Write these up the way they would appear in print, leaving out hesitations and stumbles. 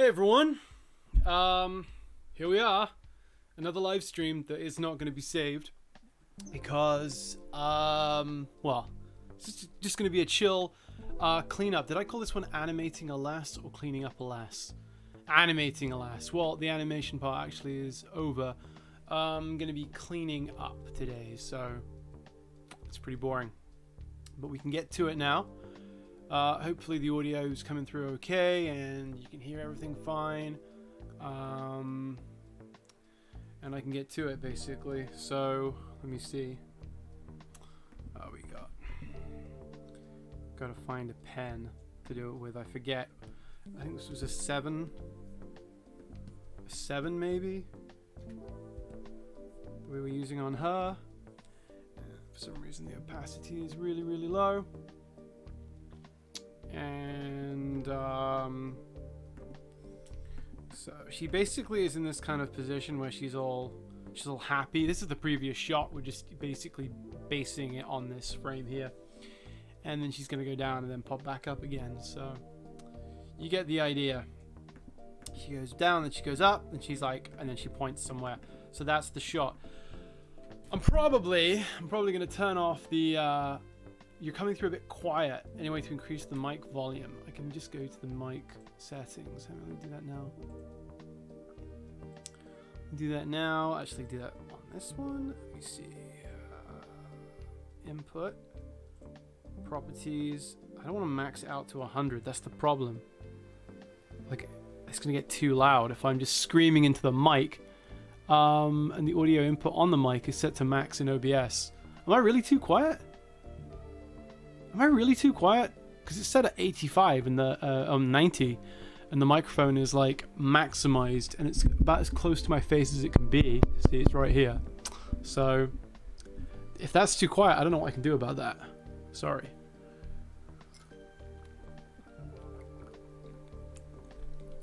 Hey everyone, here we are, another live stream that is not going to be saved because, well, it's just going to be a chill cleanup. Did I call this one Animating a LASS or Cleaning Up a LASS? Animating a LASS. Well, the animation part actually is over. I'm going to be cleaning up today, so it's pretty boring, but we can get to it now. Hopefully the audio is coming through okay and you can hear everything fine, and I can get to it basically. So let me see. We gotta find a pen to do it with. I forget. I think this was a 7 maybe that we were using on her. For some reason the opacity is really low. And so she basically is in this kind of position where she's all happy. This is the previous shot. We're just basically basing it on this frame here, and then she's gonna go down and then pop back up again. So you get the idea. She goes down, then she goes up, and she's like, and then she points somewhere. So that's the shot. I'm probably gonna turn off the you're coming through a bit quiet. Anyway, to increase the mic volume, I can just go to the mic settings. Let me do that now. Actually, do that on this one. Let me see. Input. Properties. I don't want to max it out to 100. That's the problem. Like, it's going to get too loud if I'm just screaming into the mic. And the audio input on the mic is set to max in OBS. Am I really too quiet? Because it's set at 85 and the 90, and the microphone is like maximized, and it's about as close to my face as it can be. See, it's right here. So if that's too quiet, I don't know what I can do about that. Sorry.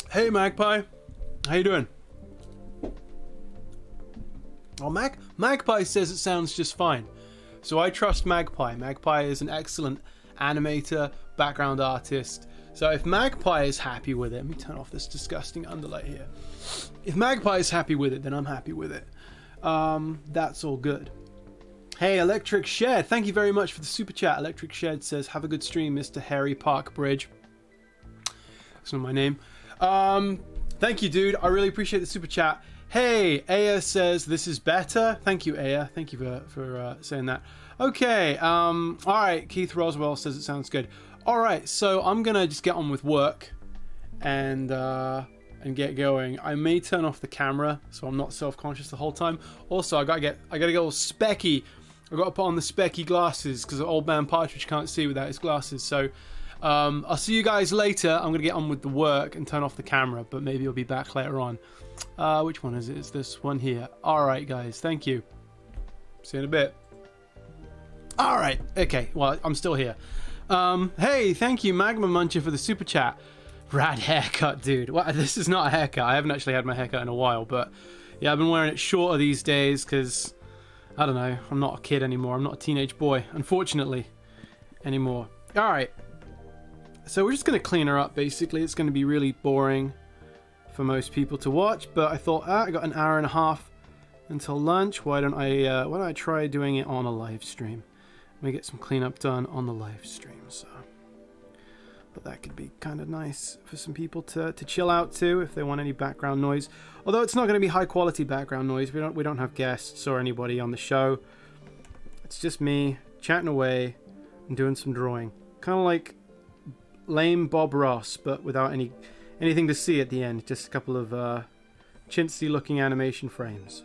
Hey Magpie, how you doing? Oh, Magpie says it sounds just fine. So I trust Magpie. Magpie is an excellent animator, background artist. So if Magpie is happy with it, let me turn off this disgusting underlight here. If Magpie is happy with it, then I'm happy with it. That's all good. Hey, Electric Shed, thank you very much for the super chat. Electric Shed says, have a good stream, Mr. Harry Park Bridge. That's not my name. Thank you, dude. I really appreciate the super chat. Hey, Aya says this is better. Thank you, Aya. Thank you for saying that. Okay. All right. Keith Roswell says it sounds good. All right. So I'm gonna just get on with work and get going. I may turn off the camera so I'm not self-conscious the whole time. Also, I gotta get all specky. I gotta put on the specky glasses because old man Partridge can't see without his glasses. So I'll see you guys later. I'm gonna get on with the work and turn off the camera, but maybe I'll be back later on. Which one is it? It's this one here. Alright guys, thank you. See you in a bit. Alright, okay, well, I'm still here. Hey, thank you Magma Muncher for the super chat. Rad haircut, dude. Well, this is not a haircut. I haven't actually had my haircut in a while, but yeah, I've been wearing it shorter these days because, I don't know, I'm not a kid anymore. I'm not a teenage boy, unfortunately, anymore. Alright, so we're just going to clean her up, basically. It's going to be really boring for most people to watch, but I thought, I got an hour and a half until lunch. Why don't I try doing it on a live stream? Let me get some cleanup done on the live stream. So, but that could be kind of nice for some people to chill out to if they want any background noise. Although it's not going to be high quality background noise. We don't have guests or anybody on the show. It's just me chatting away and doing some drawing, kind of like lame Bob Ross, but without anything to see at the end. Just a couple of chintzy looking animation frames.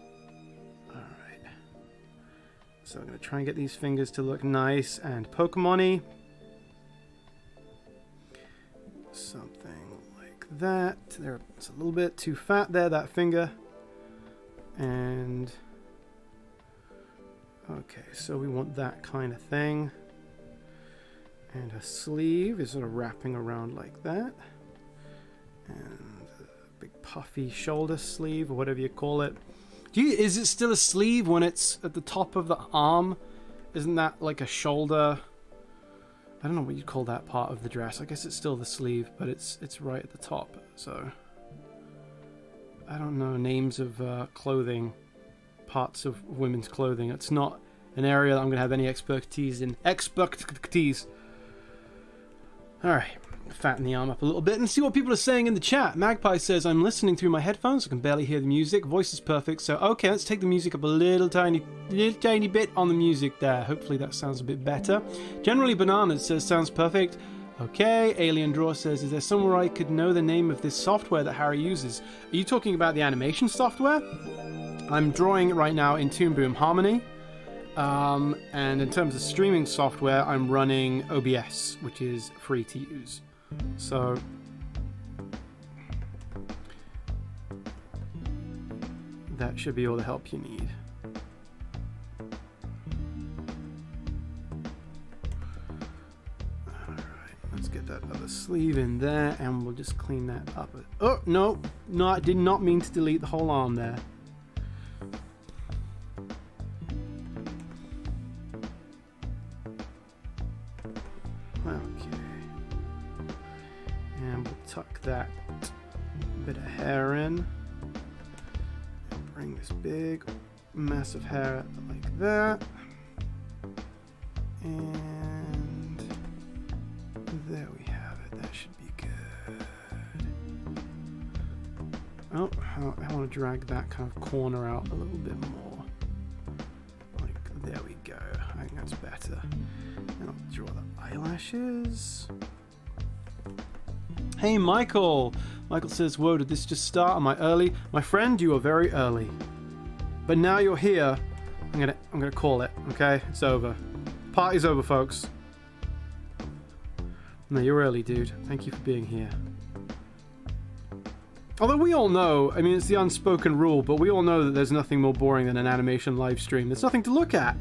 Alright. So I'm going to try and get these fingers to look nice and Pokemon-y. Something like that. There, it's a little bit too fat there, that finger. And okay, so we want that kind of thing. And her sleeve is sort of wrapping around like that. And a big puffy shoulder sleeve, or whatever you call it. Is it still a sleeve when it's at the top of the arm? Isn't that like a shoulder? I don't know what you'd call that part of the dress. I guess it's still the sleeve, but it's right at the top. So I don't know names of clothing, parts of women's clothing. It's not an area that I'm going to have any expertise in. Alright, fatten the arm up a little bit and see what people are saying in the chat. Magpie says, I'm listening through my headphones, I can barely hear the music. Voice is perfect, so okay, let's take the music up a little tiny bit on the music there. Hopefully that sounds a bit better. Generally Bananas says, sounds perfect. Okay, Alien Draw says, is there somewhere I could know the name of this software that Harry uses? Are you talking about the animation software? I'm drawing right now in Toon Boom Harmony. And in terms of streaming software, I'm running OBS, which is free to use. So that should be all the help you need. Alright, let's get that other sleeve in there and we'll just clean that up. Oh, no, I did not mean to delete the whole arm there. Tuck that bit of hair in and bring this big massive hair like that, and there we have it. That should be good. Oh, I want to drag that kind of corner out a little bit more, like there we go. I think that's better. And I'll draw the eyelashes. Hey Michael! Michael says, whoa, did this just start? Am I early? My friend, you are very early. But now you're here, I'm gonna call it, okay? It's over. Party's over, folks. No, you're early, dude. Thank you for being here. Although we all know, I mean, it's the unspoken rule, but we all know that there's nothing more boring than an animation live stream. There's nothing to look at.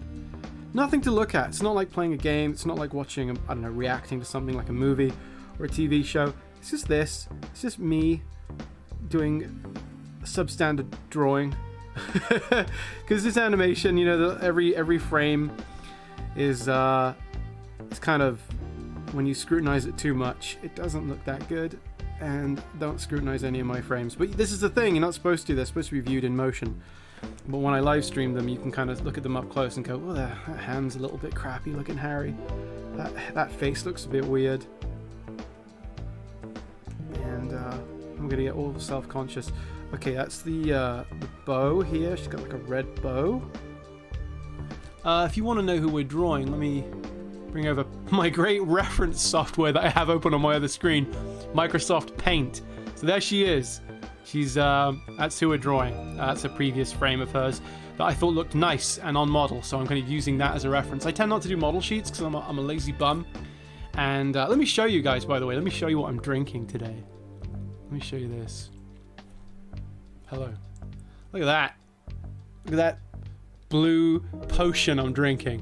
Nothing to look at. It's not like playing a game. It's not like watching, I don't know, reacting to something like a movie or a TV show. It's just this. It's just me doing substandard drawing. Because this animation, you know, every frame is it's kind of, when you scrutinize it too much, it doesn't look that good. And don't scrutinize any of my frames. But this is the thing, you're not supposed to. They're supposed to be viewed in motion. But when I live stream them, you can kind of look at them up close and go, oh, that hand's a little bit crappy looking, Harry. That face looks a bit weird. And I'm gonna get all self-conscious. Okay, that's the bow here. She's got like a red bow. If you want to know who we're drawing, let me bring over my great reference software that I have open on my other screen, Microsoft Paint. So there she is. She's that's who we're drawing. That's a previous frame of hers that I thought looked nice and on model, so I'm kind of using that as a reference. I tend not to do model sheets because I'm a lazy bum. And let me show you guys, by the way. Let me show you what I'm drinking today. Let me show you this. Hello. Look at that. Look at that blue potion I'm drinking.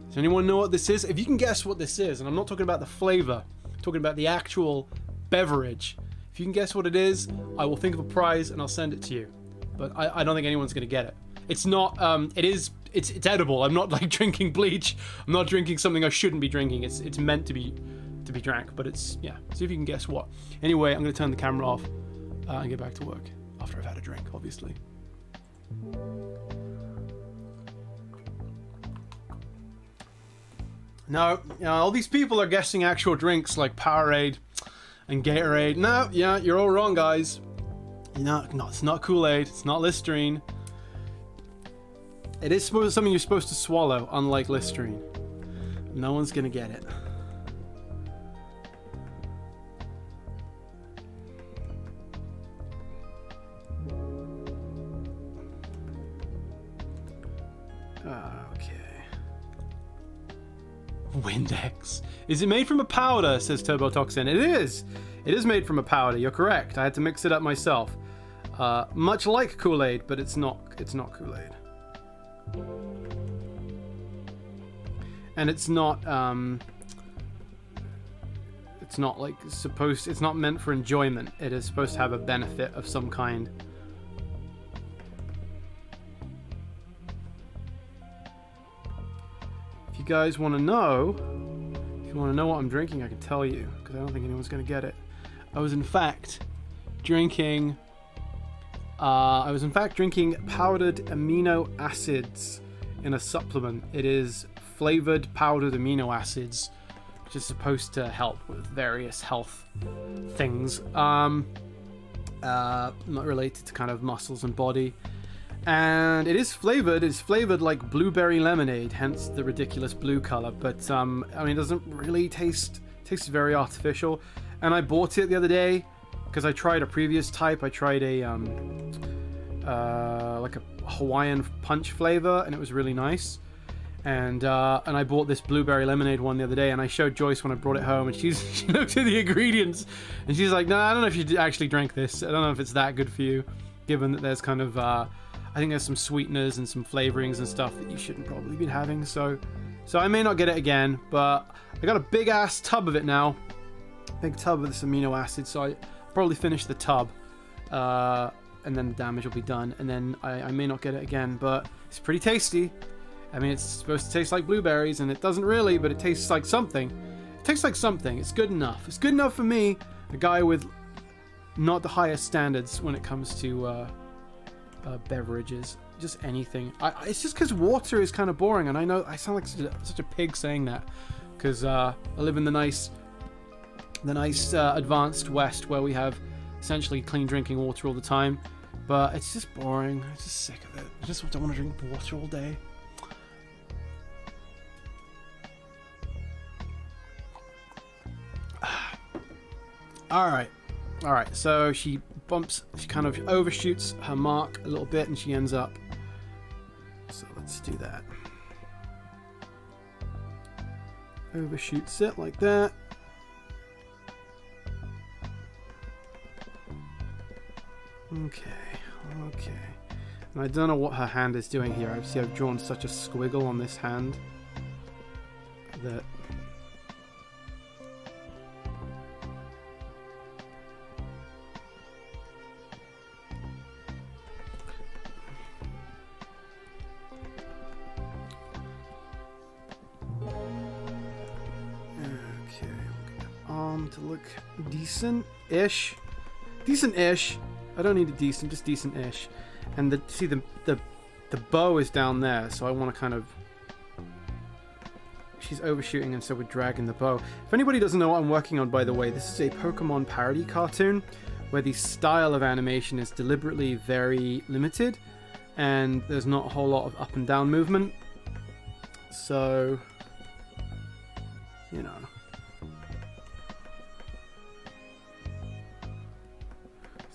Does anyone know what this is? If you can guess what this is, and I'm not talking about the flavor, I'm talking about the actual beverage. If you can guess what it is, I will think of a prize and I'll send it to you. But I don't think anyone's going to get it. It's not, it's edible. I'm not like drinking bleach. I'm not drinking something I shouldn't be drinking. It's meant to be drank, but it's, yeah. See if you can guess what. Anyway, I'm going to turn the camera off and get back to work after I've had a drink, obviously. No, you know, all these people are guessing actual drinks like Powerade and Gatorade. No, yeah, you're all wrong, guys. No, it's not Kool-Aid. It's not Listerine. It is something you're supposed to swallow, unlike Listerine. No one's gonna get it. Windex. Is it made from a powder? Says Turbotoxin. It is. It is made from a powder. You're correct. I had to mix it up myself. Much like Kool-Aid, but it's not Kool-Aid. And it's not like it's not meant for enjoyment. It is supposed to have a benefit of some kind. If you guys want to know, what I'm drinking, I can tell you, because I don't think anyone's going to get it. I was in fact drinking I was in fact drinking powdered amino acids in a supplement. It is flavored powdered amino acids, which is supposed to help with various health things. Not related to kind of muscles and body. And it is flavored. It's flavored like blueberry lemonade, hence the ridiculous blue color. But I mean, it doesn't really tastes very artificial. And I bought it the other day because I tried a previous type. I tried a like a Hawaiian punch flavor, and it was really nice. And I bought this blueberry lemonade one the other day, and I showed Joyce when I brought it home, and she looked at the ingredients, and she's like, "No, I don't know if you actually drank this. I don't know if it's that good for you, given that there's kind of I think there's some sweeteners and some flavorings and stuff that you shouldn't probably be having." So I may not get it again, but I got a big ass tub of it now, big tub of this amino acid. So I probably finish the tub, and then the damage will be done, and then I may not get it again, but it's pretty tasty. I mean, it's supposed to taste like blueberries, and it doesn't really, but it tastes like something. It tastes like something. It's good enough. It's good enough for me, a guy with not the highest standards when it comes to beverages. Just anything. It's just because water is kind of boring, and I know I sound like such a pig saying that, because I live in the nice advanced West where we have essentially clean drinking water all the time, but it's just boring. I'm just sick of it. I just don't want to drink water all day. All right, so she kind of overshoots her mark a little bit, and she ends up, so let's do that. Overshoots it like that. Okay. And I don't know what her hand is doing here. Obviously, I've drawn such a squiggle on this hand that... to look decent-ish. Decent-ish. I don't need a decent, just decent-ish. And the bow is down there, so I want to kind of... She's overshooting, and so we're dragging the bow. If anybody doesn't know what I'm working on, by the way, this is a Pokemon parody cartoon where the style of animation is deliberately very limited, and there's not a whole lot of up and down movement. So, you know...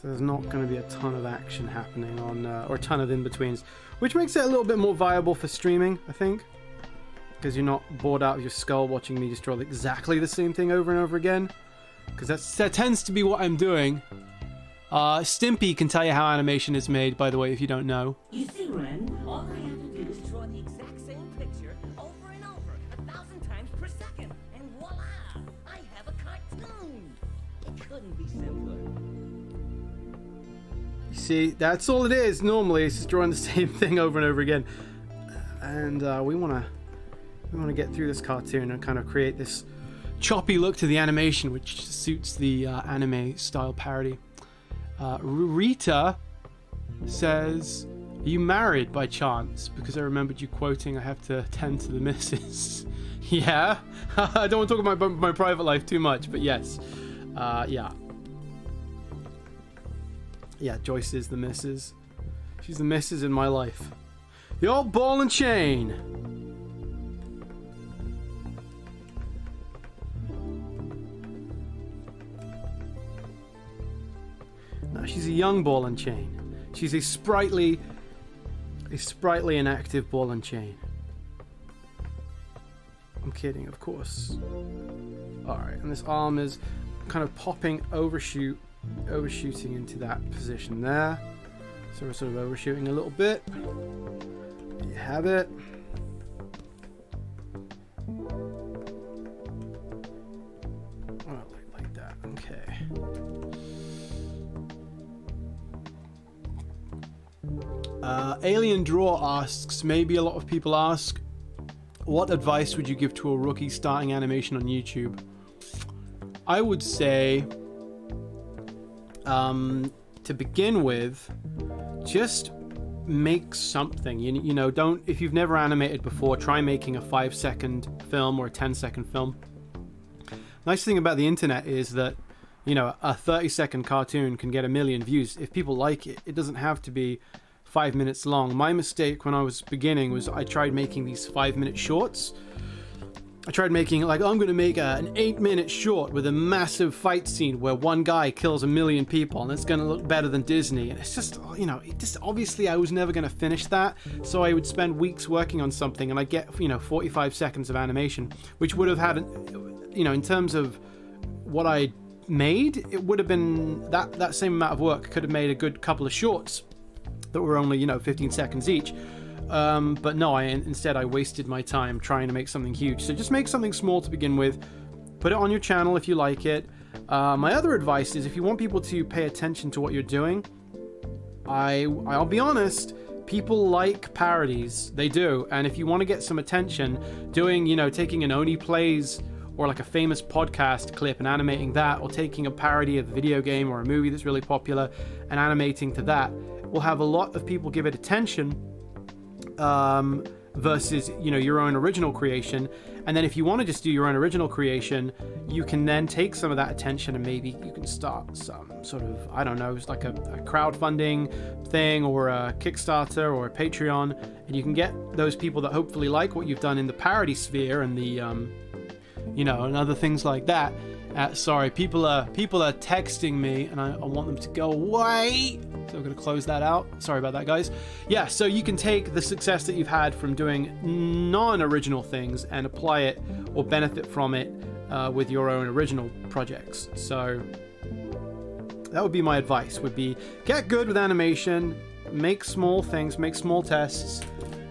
So there's not going to be a ton of action happening on, or a ton of in-betweens, which makes it a little bit more viable for streaming, I think, because you're not bored out of your skull watching me just draw exactly the same thing over and over again, because that tends to be what I'm doing. Stimpy can tell you how animation is made, by the way, if you don't know. You see, Ren, all I have to do is draw the exact same picture over and over, 1,000 times per second, and voila! I have a cartoon! It couldn't be simpler. You see, that's all it is. Normally, it's just drawing the same thing over and over again. And we want to get through this cartoon and kind of create this choppy look to the animation, which suits the anime style parody. Rita says, "Are you married by chance? Because I remembered you quoting, 'I have to tend to the missus.'" Yeah, I don't want to talk about my private life too much, but yes, yeah. Yeah, Joyce is the missus. She's the missus in my life. The old ball and chain. No, she's a young ball and chain. She's a sprightly and active ball and chain. I'm kidding, of course. Alright, and this arm is kind of popping overshooting into that position there. So we're sort of overshooting a little bit. There you have it. Oh, like that. Okay. Alien Draw asks, maybe a lot of people ask, what advice would you give to a rookie starting animation on YouTube? I would say, to begin with, just make something. You know, don't, if you've never animated before, try making a 5-second film or a 10-second film. Nice thing about the internet is that, you know, a 30-second cartoon can get 1 million views. If people like it, it doesn't have to be 5 minutes long. My mistake when I was beginning was I tried making these 5-minute shorts. I tried making, like, I'm going to make an 8-minute short with a massive fight scene where one guy kills 1 million people and it's going to look better than Disney. And it's just, you know, it just, obviously I was never going to finish that. So I would spend weeks working on something and I'd get, you know, 45 seconds of animation, which would have had, you know, in terms of what I made, it would have been, that same amount of work could have made a good couple of shorts that were only, you know, 15 seconds each. But no, instead I wasted my time trying to make something huge. So just make something small to begin with. Put it on your channel if you like it. My other advice is if you want people to pay attention to what you're doing, I'll be honest, people like parodies. They do. And if you want to get some attention, doing, you know, taking an Oni Plays or like a famous podcast clip and animating that, or taking a parody of a video game or a movie that's really popular and animating to that, will have a lot of people give it attention. Versus, you know, your own original creation. And then if you want to just do your own original creation, you can then take some of that attention and maybe you can start some sort of, I don't know, it's like a crowdfunding thing or a Kickstarter or a Patreon, and you can get those people that hopefully like what you've done in the parody sphere and the you know, and other things like that. Sorry, people are texting me and I want them to go away. So I'm going to close that out. Sorry about that, guys. Yeah, so you can take the success that you've had from doing non-original things and apply it or benefit from it with your own original projects. So that would be my advice, would be get good with animation, make small things, make small tests.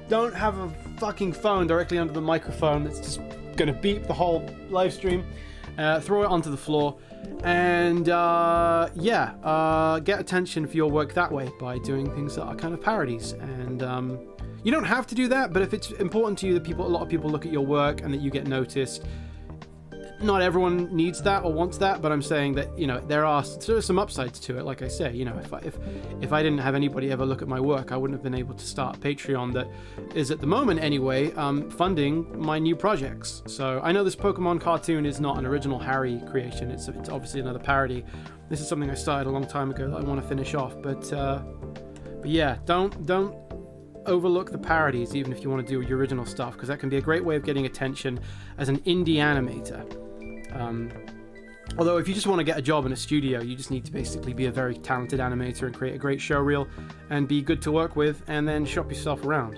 Don't have a fucking phone directly under the microphone that's just going to beep the whole live stream. Throw it onto the floor and get attention for your work that way by doing things that are kind of parodies. And you don't have to do that, but if it's important to you that a lot of people look at your work and that you get noticed, not everyone needs that or wants that, but I'm saying that, you know, there are some upsides to it. Like I say, you know, if I didn't have anybody ever look at my work, I wouldn't have been able to start Patreon that is at the moment anyway funding my new projects. So I know this Pokemon cartoon is not an original Harry creation. It's obviously another parody. This is something I started a long time ago that I want to finish off. But yeah, don't overlook the parodies even if you want to do your original stuff, because that can be a great way of getting attention as an indie animator. Although if you just want to get a job in a studio, you just need to basically be a very talented animator and create a great show reel and be good to work with and then shop yourself around.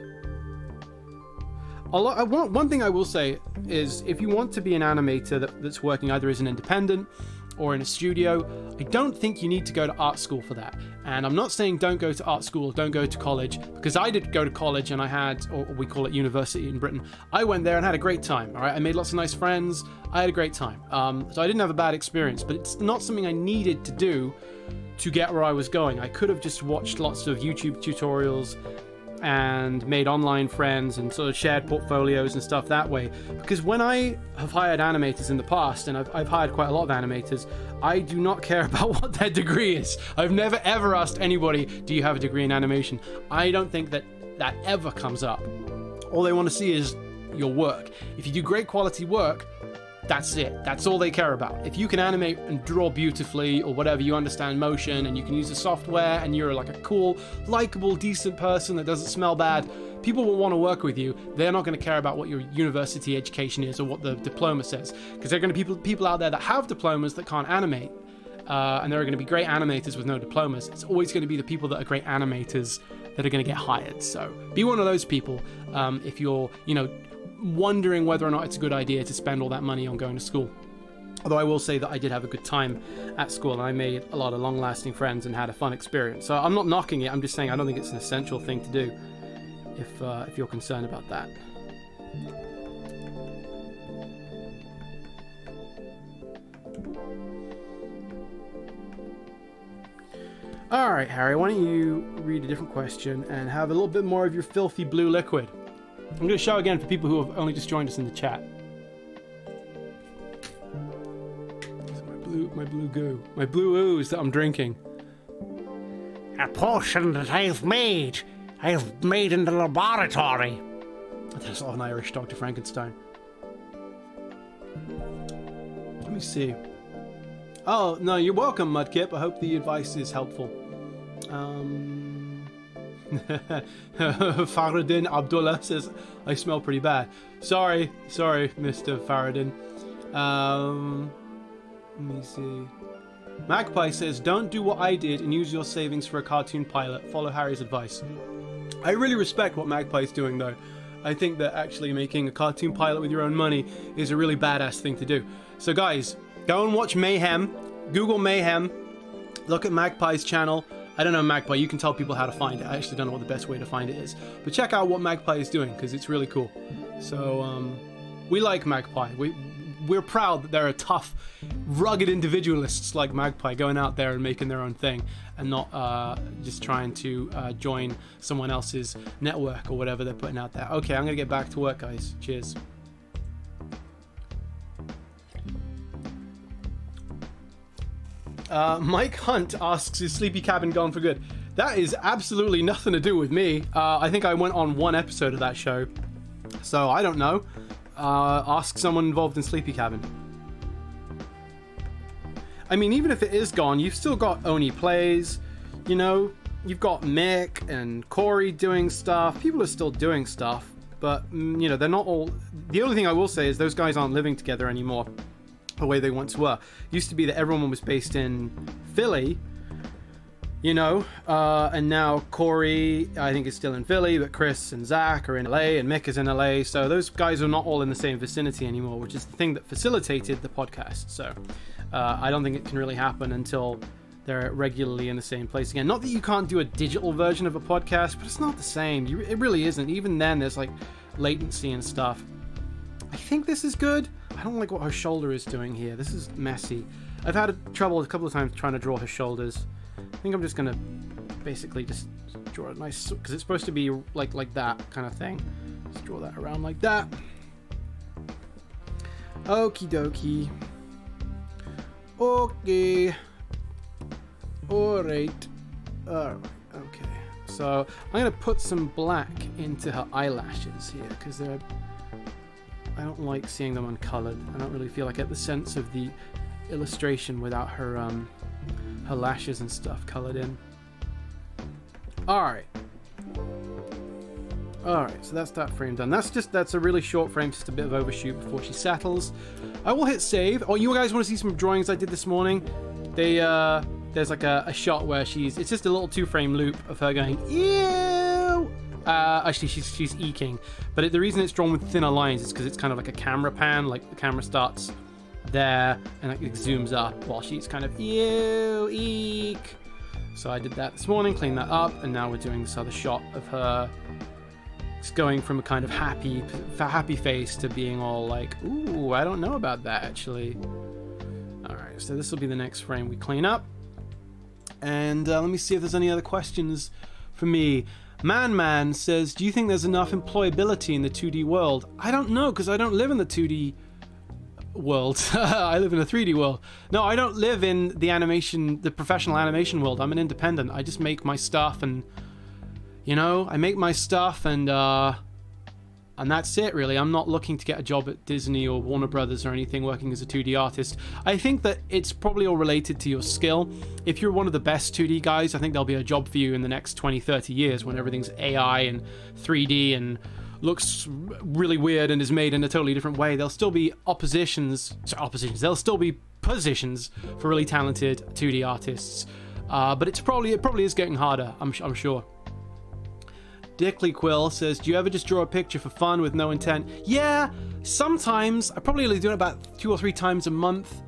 One thing I will say is if you want to be an animator that's working either as an independent or in a studio, I don't think you need to go to art school for that. And I'm not saying don't go to art school, don't go to college, because I did go to college and I had, or we call it university in Britain. I went there and had a great time, all right? I made lots of nice friends. I had a great time. So I didn't have a bad experience, but it's not something I needed to do to get where I was going. I could have just watched lots of YouTube tutorials and made online friends and sort of shared portfolios and stuff that way. Because when I have hired animators in the past, and I've hired quite a lot of animators, I do not care about what their degree is. I've never ever asked anybody, do you have a degree in animation? I don't think that ever comes up. All they want to see is your work. If you do great quality work, that's it. That's all they care about. If you can animate and draw beautifully or whatever, you understand motion and you can use the software and you're like a cool, likable, decent person that doesn't smell bad, people will want to work with you. They're not going to care about what your university education is or what the diploma says, because there are going to be people out there that have diplomas that can't animate. And there are going to be great animators with no diplomas. It's always going to be the people that are great animators that are going to get hired. So be one of those people if you're, you know, wondering whether or not it's a good idea to spend all that money on going to school. Although I will say that I did have a good time at school and I made a lot of long-lasting friends and had a fun experience. So I'm not knocking it, I'm just saying I don't think it's an essential thing to do if you're concerned about that. Alright, Harry, why don't you read a different question and have a little bit more of your filthy blue liquid. I'm going to show again for people who have only just joined us in the chat. My blue goo. My blue ooze that I'm drinking. A potion that I've made in the laboratory. That's all an Irish Dr. Frankenstein. Let me see. Oh, no, you're welcome, Mudkip. I hope the advice is helpful. Faradin Abdullah says, I smell pretty bad. Sorry, Mr. Faradin. Let me see. Magpie says, don't do what I did and use your savings for a cartoon pilot. Follow Harry's advice. I really respect what Magpie's doing, though. I think that actually making a cartoon pilot with your own money is a really badass thing to do. So guys, go and watch Mayhem. Google Mayhem. Look at Magpie's channel. I don't know Magpie, you can tell people how to find it. I actually don't know what the best way to find it is. But check out what Magpie is doing, because it's really cool. So, we like Magpie. We're proud that there are tough, rugged individualists like Magpie going out there and making their own thing, and not just trying to join someone else's network or whatever they're putting out there. Okay, I'm going to get back to work, guys. Cheers. Mike Hunt asks, is Sleepy Cabin gone for good? That is absolutely nothing to do with me. I think I went on one episode of that show, so I don't know. Ask someone involved in Sleepy Cabin. I mean, even if it is gone, you've still got Oni Plays, you know, you've got Mick and Corey doing stuff. People are still doing stuff, but, you know, they're not all... The only thing I will say is those guys aren't living together anymore the way they once were. Used to be that everyone was based in Philly, you know, and now Corey, I think, is still in Philly, but Chris and Zach are in LA, and Mick is in LA, so those guys are not all in the same vicinity anymore, which is the thing that facilitated the podcast. So I don't think it can really happen until they're regularly in the same place again. Not that you can't do a digital version of a podcast, but it's not the same. It really isn't. Even then, there's like latency and stuff. I think this is good. I don't like what her shoulder is doing here. This is messy. I've had trouble a couple of times trying to draw her shoulders. I think I'm just gonna basically just draw a nice, because it's supposed to be like that kind of thing. Just draw that around like that. Okie dokie. Okay. Alright. Alright. Okay. So I'm gonna put some black into her eyelashes here, because they're... I don't like seeing them uncolored. I don't really feel like I get the sense of the illustration without her her lashes and stuff colored in. Alright, so that's that frame done. That's a really short frame, just a bit of overshoot before she settles. I will hit save. Oh, you guys want to see some drawings I did this morning? There's like a shot where it's just a little 2-frame loop of her going, ew! Actually, she's eking, but the reason it's drawn with thinner lines is because it's kind of like a camera pan, like the camera starts there and like it zooms up while she's kind of ew, eek. So I did that this morning, cleaned that up, and now we're doing this other shot of her. It's going from a kind of happy face to being all like, ooh, I don't know about that actually. All right, so this will be the next frame we clean up, and let me see if there's any other questions for me. Man says, do you think there's enough employability in the 2D world? I don't know, because I don't live in the 2D world. I live in a 3D world. No, I don't live in the professional animation world. I'm an independent. I just make my stuff, and, you know, I make my stuff, and that's it, really. I'm not looking to get a job at Disney or Warner Brothers or anything working as a 2D artist. I think that it's probably all related to your skill. If you're one of the best 2D guys, I think there'll be a job for you in the next 20, 30 years when everything's AI and 3D and looks really weird and is made in a totally different way. There'll still be there'll still be positions for really talented 2D artists. But it probably is getting harder, I'm sure. Dickley Quill says, do you ever just draw a picture for fun with no intent? Yeah, sometimes. I probably only do it about 2 or 3 times a month.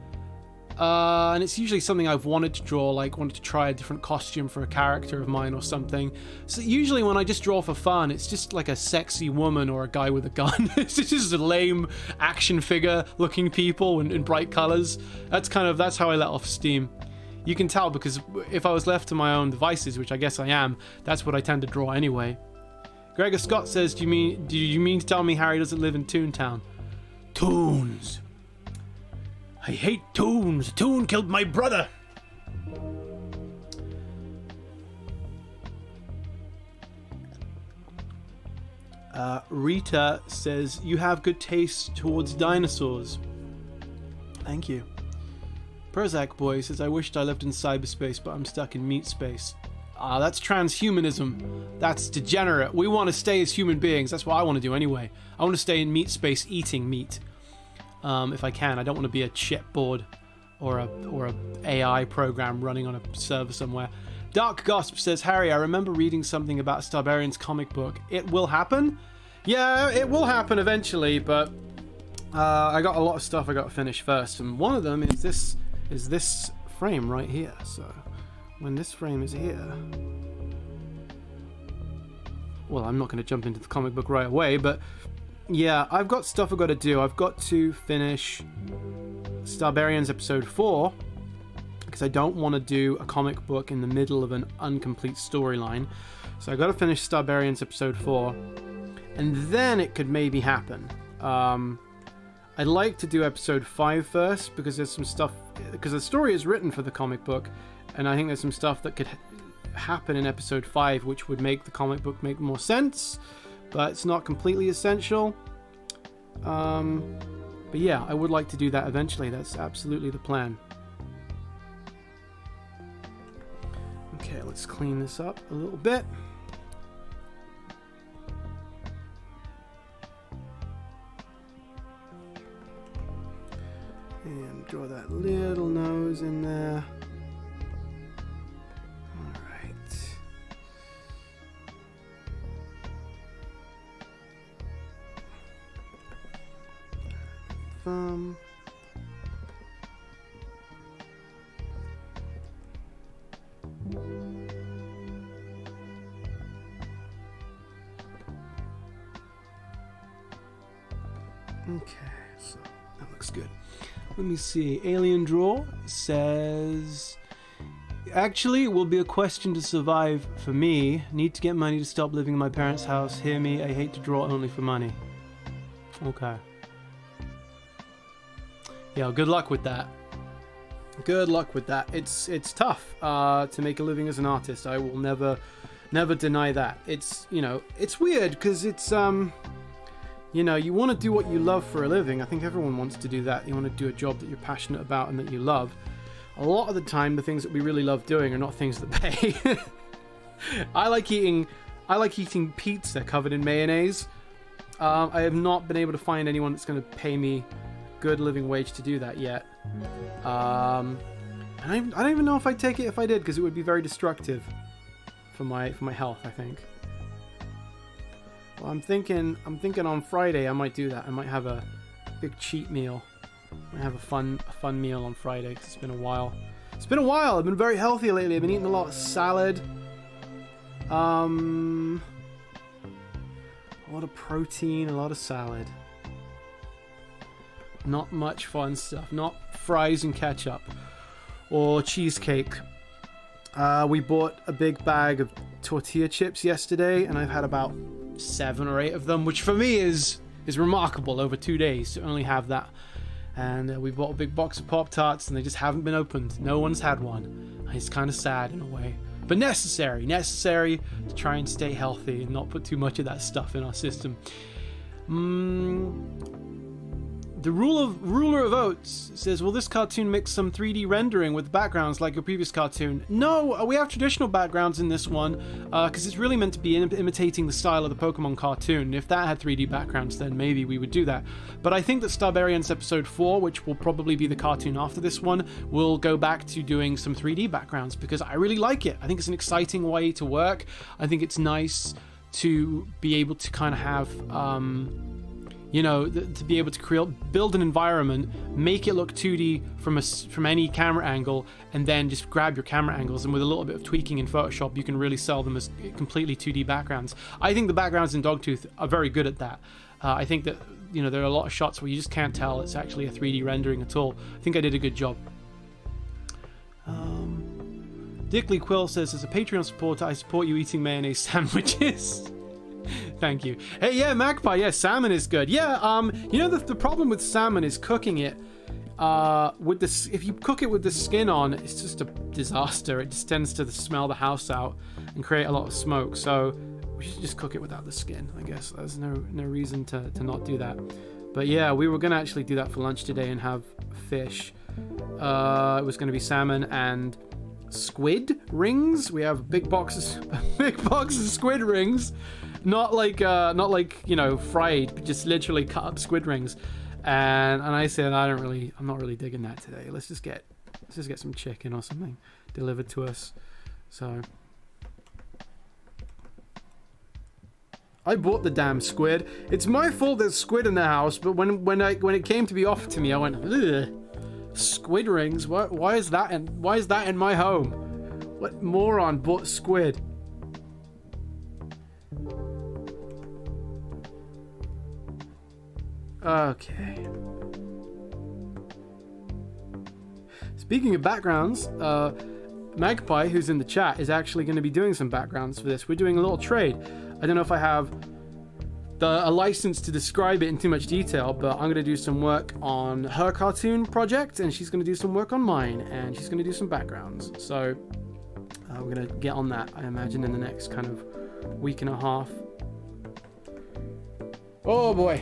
And it's usually something I've wanted to draw, like wanted to try a different costume for a character of mine or something. So usually when I just draw for fun, it's just like a sexy woman or a guy with a gun. It's just a lame action figure looking people in bright colors. That's how I let off steam. You can tell because if I was left to my own devices, which I guess I am, that's what I tend to draw anyway. Gregor Scott says, do you mean to tell me Harry doesn't live in Toontown? Toons. I hate Toons. Toon killed my brother. Rita says, you have good taste towards dinosaurs. Thank you. Prozac Boy says, I wished I lived in cyberspace, but I'm stuck in meat space. That's transhumanism. That's degenerate. We want to stay as human beings. That's what I want to do anyway. I want to stay in meat space eating meat. If I can. I don't want to be a chipboard or a AI program running on a server somewhere. Dark Gossip says, Harry, I remember reading something about Starbarian's comic book. It will happen? Yeah, it will happen eventually, but I got a lot of stuff I got to finish first, and one of them is this frame right here. So when this frame is here, well, I'm not going to jump into the comic book right away, but yeah, I've got stuff I've got to do. I've got to finish Starbarians episode 4, because I don't want to do a comic book in the middle of an incomplete storyline. So I got to finish Starbarians episode 4, and then it could maybe happen. I'd like to do episode 5 first, because there's some stuff, because the story is written for the comic book, and I think there's some stuff that could happen in episode 5 which would make the comic book make more sense, but it's not completely essential. But yeah, I would like to do that eventually. That's absolutely the plan. Okay, let's clean this up a little bit. And draw that little nose in there. Alright. Thumb. Okay, so that looks good. Let me see. Alien Draw says, actually, it will be a question to survive for me. Need to get money to stop living in my parents' house. Hear me, I hate to draw only for money. Okay. Yeah, good luck with that. Good luck with that. It's tough to make a living as an artist. I will never deny that. It's, you know, it's weird because it's you know, you want to do what you love for a living. I think everyone wants to do that. You want to do a job that you're passionate about and that you love. A lot of the time, the things that we really love doing are not things that pay. I like eating pizza covered in mayonnaise. I have not been able to find anyone that's going to pay me good living wage to do that yet. And I don't even know if I'd take it if I did, because it would be very destructive for my health, I think. Well, I'm thinking on Friday I might do that. I might have a big cheat meal. I might have a fun meal on Friday, because it's been a while. It's been a while. I've been very healthy lately. I've been eating a lot of salad. A lot of protein, a lot of salad. Not much fun stuff. Not fries and ketchup or cheesecake. We bought a big bag of tortilla chips yesterday, and I've had about 7 or 8 of them, which for me is remarkable over 2 days to only have that. And we bought a big box of Pop-Tarts, and they just haven't been opened. No one's had one. It's kind of sad in a way, but necessary to try and stay healthy and not put too much of that stuff in our system. The ruler of oats says, will this cartoon mix some 3D rendering with backgrounds like your previous cartoon? No, we have traditional backgrounds in this one, because it's really meant to be imitating the style of the Pokemon cartoon. If that had 3D backgrounds, then maybe we would do that. But I think that Starbarians episode 4, which will probably be the cartoon after this one, will go back to doing some 3D backgrounds, because I really like it. I think it's an exciting way to work. I think it's nice to be able to kind of have... you know, to be able to build an environment, make it look 2D from any camera angle, and then just grab your camera angles, and with a little bit of tweaking in Photoshop, you can really sell them as completely 2D backgrounds. I think the backgrounds in Dogtooth are very good at that. I think that, you know, there are a lot of shots where you just can't tell it's actually a 3D rendering at all. I think I did a good job. Dickley Quill says, as a Patreon supporter, I support you eating mayonnaise sandwiches. Thank you. Hey, yeah, Magpie, yeah, salmon is good. Yeah, you know, the problem with salmon is cooking it with this. If you cook it with the skin on, it's just a disaster. It just tends to smell the house out and create a lot of smoke. So We should just cook it without the skin, I guess. There's no reason to not do that. But yeah, we were gonna actually do that for lunch today and have fish. It was gonna be salmon and squid rings. We have big boxes of squid rings, not like you know, fried, but just literally cut up squid rings. And I said I'm not really digging that today. Let's just get some chicken or something delivered to us. So I bought the damn squid. It's my fault there's squid in the house, but when it came to be offered to me, I went, ugh, squid rings? Why is that in my home? What moron bought squid? Okay. Speaking of backgrounds, Magpie, who's in the chat, is actually going to be doing some backgrounds for this. We're doing a little trade. I don't know if I have a license to describe it in too much detail, but I'm going to do some work on her cartoon project, and she's going to do some work on mine, and she's going to do some backgrounds. So we're going to get on that, I imagine, in the next kind of week and a half. Oh boy.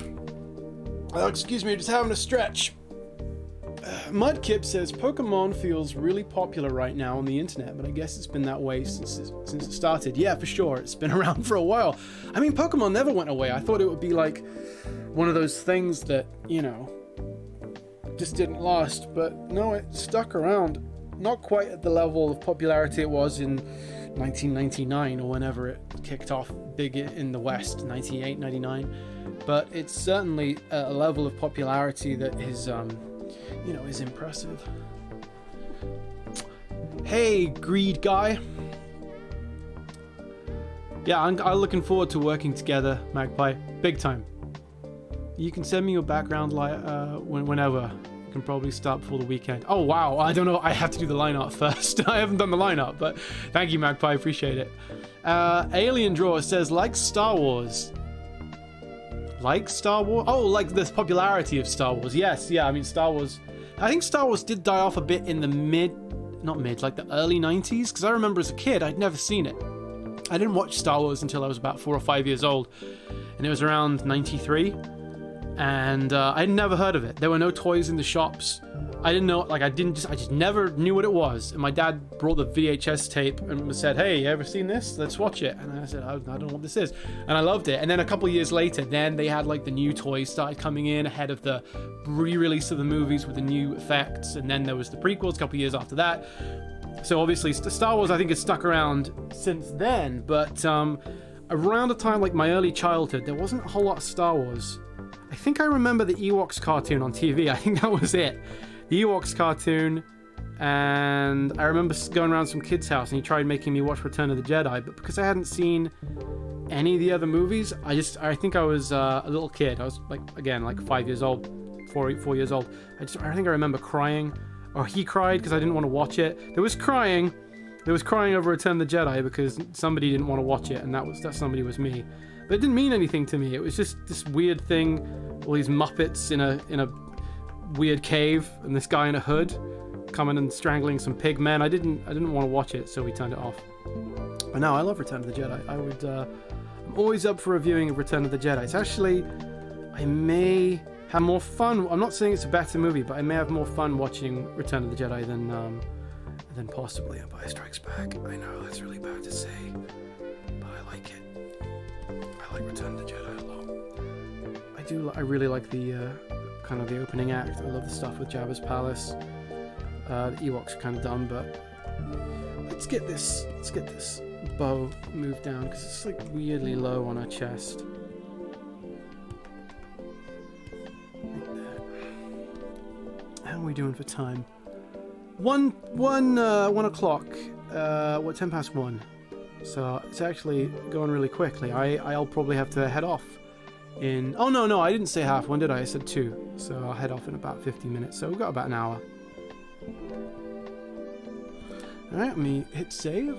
Excuse me, just having a stretch. Mudkip says Pokemon feels really popular right now on the internet, but I guess it's been that way since it started. Yeah, for sure, it's been around for a while. I mean, Pokemon never went away. I thought it would be like one of those things that, you know, just didn't last, but no, it stuck around. Not quite at the level of popularity it was in 1999 or whenever it kicked off big in the West, 98, 99, but it's certainly a level of popularity that is you know, is impressive. Hey, greed guy. Yeah, I'm looking forward to working together, Magpie. Big time. You can send me your background whenever. You can probably start before the weekend. Oh, wow. I don't know. I have to do the line art first. I haven't done the line art, but thank you, Magpie. Appreciate it. Alien Drawer says, like Star Wars. Like Star Wars? Oh, like the popularity of Star Wars. Yes, yeah, I mean, Star Wars... I think Star Wars did die off a bit in the like the early 90s, because I remember as a kid, I'd never seen it. I didn't watch Star Wars until I was about 4 or 5 years old, and it was around 93, and I'd never heard of it. There were no toys in the shops. I didn't know, like, I just never knew what it was. And my dad brought the VHS tape and said, hey, you ever seen this? Let's watch it. And I said, I don't know what this is. And I loved it. And then a couple of years later, then they had like the new toys started coming in ahead of the re-release of the movies with the new effects. And then there was the prequels a couple of years after that. So obviously Star Wars, I think, has stuck around since then. But around the time, like my early childhood, there wasn't a whole lot of Star Wars. I think I remember the Ewoks cartoon on TV. I think that was it. The Ewoks cartoon, and I remember going around some kid's house and he tried making me watch Return of the Jedi, but because I hadn't seen any of the other movies, I think I was a little kid. I was like 5 years old, 4 years old. I think I remember crying, or he cried because I didn't want to watch it. There was crying over Return of the Jedi because somebody didn't want to watch it, and that somebody was me. But it didn't mean anything to me. It was just this weird thing, all these Muppets in a weird cave, and this guy in a hood coming and strangling some pig men. I didn't want to watch it, so we turned it off. But now I love Return of the Jedi. I'm always up for reviewing of Return of the Jedi. It's actually, I may have more fun. I'm not saying it's a better movie, but I may have more fun watching Return of the Jedi than possibly Empire Strikes Back. I know that's really bad to say, but I like it. I like Return of the Jedi a lot. I really like the kind of the opening act. I love the stuff with Jabba's palace. The Ewoks are kind of dumb, but let's get this bow moved down because it's like weirdly low on her chest. Like that. How are we doing for time? 1 o'clock. 10 past 1. So it's actually going really quickly. I'll probably have to head off in... Oh, no, I didn't say half 1, did I? I said 2. So I'll head off in about 50 minutes. So we've got about an hour. Alright, let me hit save.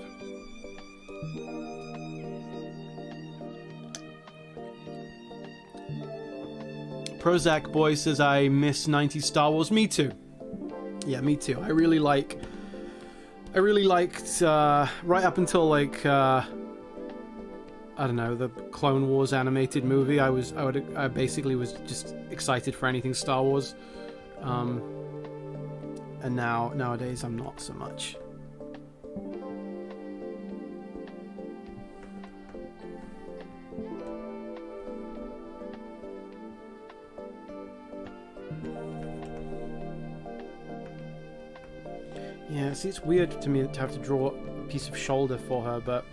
Prozac Boy says, I miss 90s Star Wars. Me too. Yeah, me too. I really liked right up until like I don't know, the Clone Wars animated movie, I basically was just excited for anything Star Wars. And nowadays I'm not so much. Yeah, see, it's weird to me to have to draw a piece of shoulder for her, but...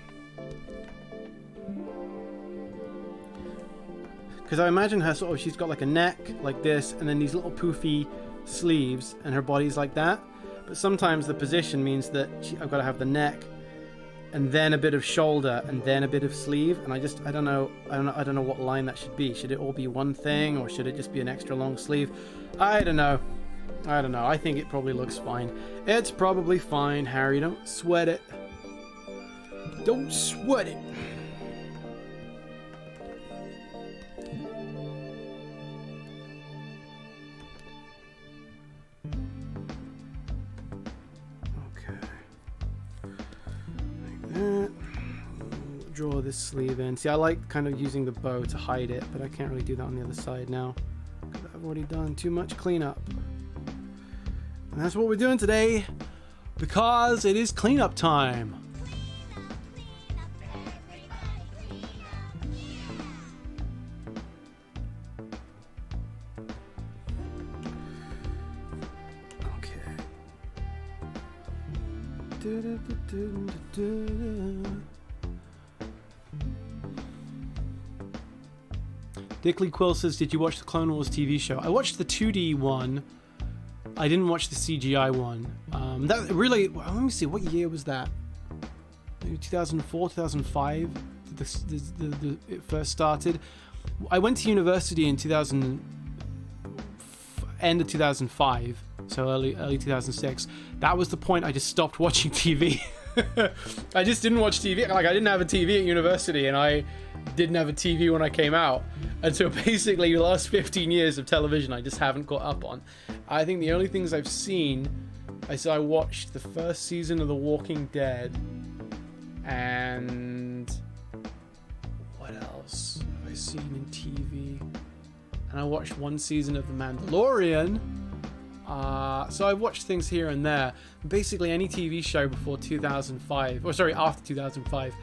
Because I imagine her sort of, she's got like a neck like this, and then these little poofy sleeves, and her body's like that. But sometimes the position means that I've got to have the neck, and then a bit of shoulder, and then a bit of sleeve, and I don't know what line that should be. Should it all be one thing, or should it just be an extra long sleeve? I don't know. I think it probably looks fine. It's probably fine, Harry. Don't sweat it. Don't sweat it. Okay. Like that. Draw this sleeve in. See, I like kind of using the bow to hide it, but I can't really do that on the other side now. I've already done too much cleanup. And that's what we're doing today, because it is cleanup time. Okay. Dickley Quill says, did you watch the Clone Wars TV show? I watched the 2D one. I didn't watch the CGI one. That really, well, let me see, what year was that? Maybe 2004, 2005, it first started. I went to university in end of 2005, so early 2006. That was the point I just stopped watching TV. I just didn't watch TV. Like, I didn't have a TV at university, and I didn't have a TV when I came out. And so basically the last 15 years of television I just haven't got up on. I think the only things I've seen, I watched the first season of The Walking Dead, and what else have I seen in TV? And I watched one season of The Mandalorian. So I've watched things here and there. Basically any TV show before 2005, or sorry, after 2005,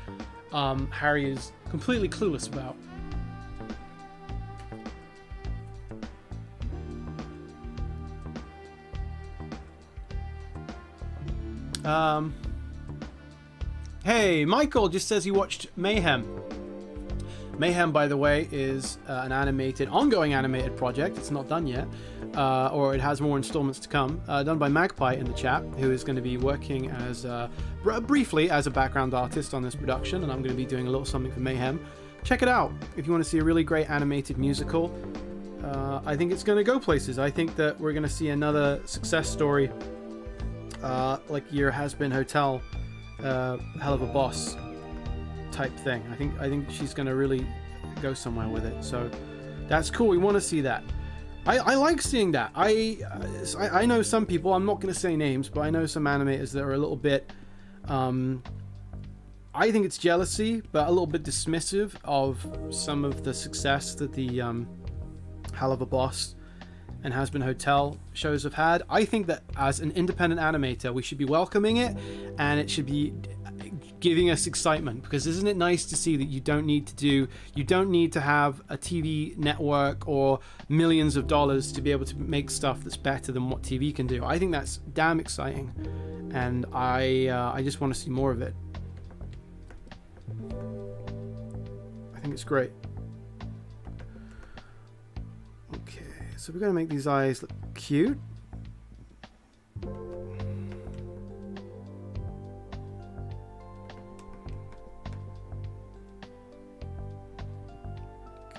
Harry is completely clueless about. Hey, Michael just says he watched Mayhem. Mayhem, by the way, is an ongoing animated project. It's not done yet, or it has more installments to come. Done by Magpie in the chat, who is going to be working as briefly as a background artist on this production, and I'm going to be doing a little something for Mayhem. Check it out if you want to see a really great animated musical. I think it's going to go places. I think that we're going to see another success story, like Your Has-Been Hotel, Hell of a Boss type thing. I think she's going to really go somewhere with it. So that's cool. We want to see that. I like seeing that. I know some people, I'm not going to say names, but I know some animators that are a little bit, I think it's jealousy, but a little bit dismissive of some of the success that the Hell of a Boss and Has-Been Hotel shows have had. I think that as an independent animator, we should be welcoming it, and it should be giving us excitement, because isn't it nice to see that you don't need to have a TV network or millions of dollars to be able to make stuff that's better than what TV can do. I think that's damn exciting, and I just want to see more of it. I think it's great. Okay, so we're going to make these eyes look cute.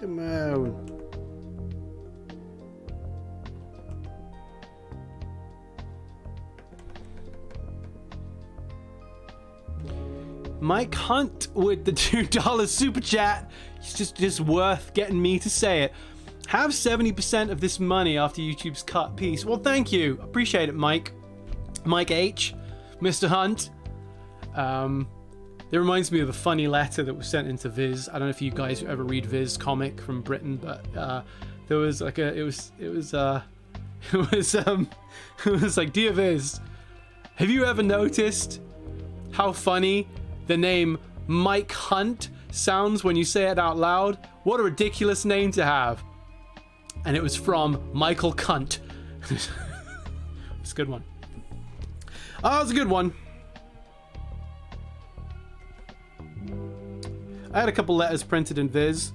Come on. Mike Hunt with the $2 super chat. It's just worth getting me to say it. Have 70% of this money after YouTube's cut. Peace. Well, thank you. Appreciate it, Mike. Mike H. Mr. Hunt. It reminds me of a funny letter that was sent into Viz. I don't know if you guys ever read Viz comic from Britain, but there was like it was like, Dear Viz, have you ever noticed how funny the name Mike Hunt sounds when you say it out loud? What a ridiculous name to have. And it was from Michael Cunt. It's a good one. Oh, it was a good one. I had a couple letters printed in Viz.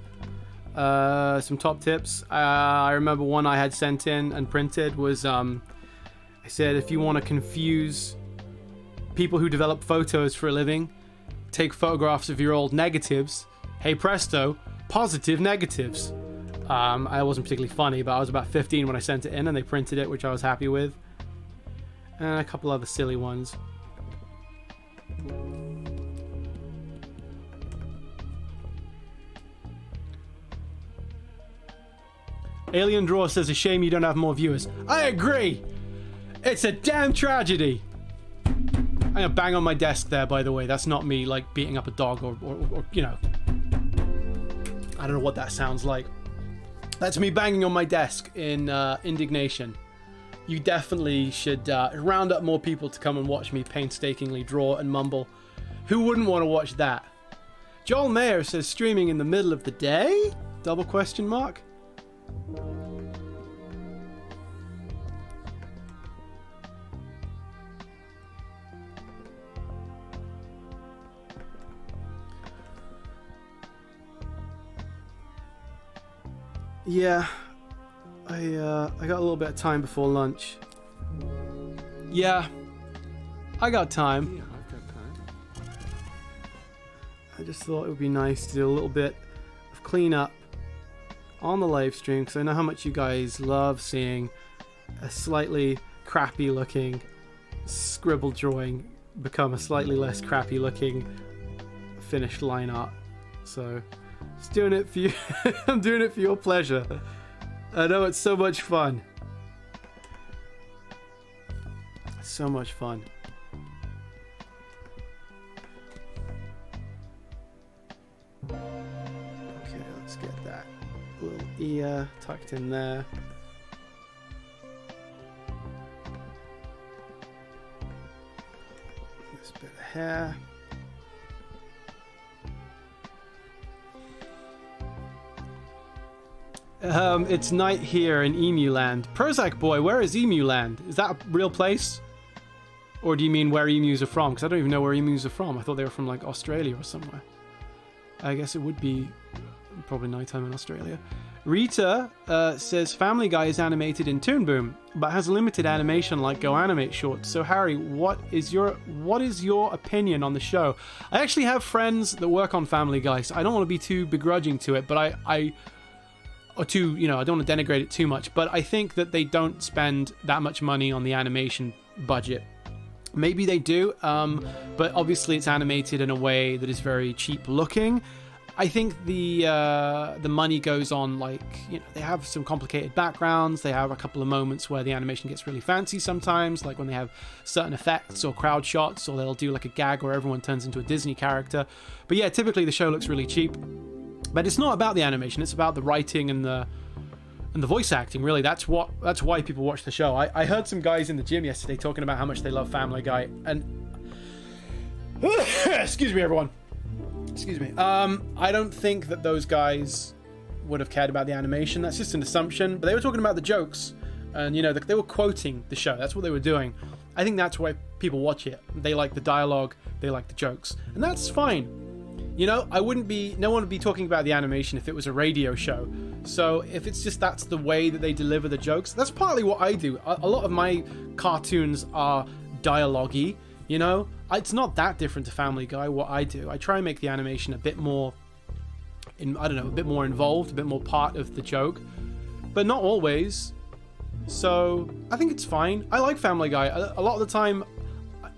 Some top tips. I remember one I had sent in and printed was, I said, if you want to confuse people who develop photos for a living, take photographs of your old negatives. Hey presto, positive negatives. I wasn't particularly funny, but I was about 15 when I sent it in, and they printed it, which I was happy with. And a couple other silly ones. Alien Draw says, a shame you don't have more viewers. I agree! It's a damn tragedy! I'm gonna bang on my desk there, by the way. That's not me, like, beating up a dog or you know. I don't know what that sounds like. That's me banging on my desk in indignation. You definitely should round up more people to come and watch me painstakingly draw and mumble. Who wouldn't want to watch that? Joel Mayer says, streaming in the middle of the day? Double question mark. Yeah, I got a little bit of time before lunch. Yeah, I got time. Yeah, I've got time. I just thought it would be nice to do a little bit of cleanup on the live stream, because I know how much you guys love seeing a slightly crappy looking scribble drawing become a slightly less crappy looking finished line art. So just doing it for you. I'm doing it for your pleasure. I know it's so much fun. It's so much fun. Okay, let's get that little ear tucked in there. This bit of hair. It's night here in Emu Land. Prozac boy, where is Emu Land? Is that a real place? Or do you mean where emus are from? Because I don't even know where emus are from. I thought they were from like Australia or somewhere. I guess it would be probably nighttime in Australia. Rita says Family Guy is animated in Toon Boom, but has limited animation like Go Animate shorts. So Harry, what is your opinion on the show? I actually have friends that work on Family Guy, so I don't want to be too begrudging to it, but I don't want to denigrate it too much, but I think that they don't spend that much money on the animation budget. Maybe they do, but obviously it's animated in a way that is very cheap looking. I think the money goes on, like, you know, they have some complicated backgrounds. They have a couple of moments where the animation gets really fancy sometimes, like when they have certain effects or crowd shots, or they'll do like a gag where everyone turns into a Disney character. But yeah, typically the show looks really cheap. But it's not about the animation, it's about the writing and the voice acting, really. That's why people watch the show. I heard some guys in the gym yesterday talking about how much they love Family Guy, and excuse me everyone. Excuse me. I don't think that those guys would have cared about the animation. That's just an assumption. But they were talking about the jokes, and you know, they were quoting the show. That's what they were doing. I think that's why people watch it. They like the dialogue, they like the jokes, and that's fine. You know, no one would be talking about the animation if it was a radio show. So if it's just that's the way that they deliver the jokes, that's partly what I do. A lot of my cartoons are dialogue-y, you know? It's not that different to Family Guy, what I do. I try and make the animation a bit more, a bit more involved, a bit more part of the joke, but not always. So I think it's fine. I like Family Guy. A lot of the time,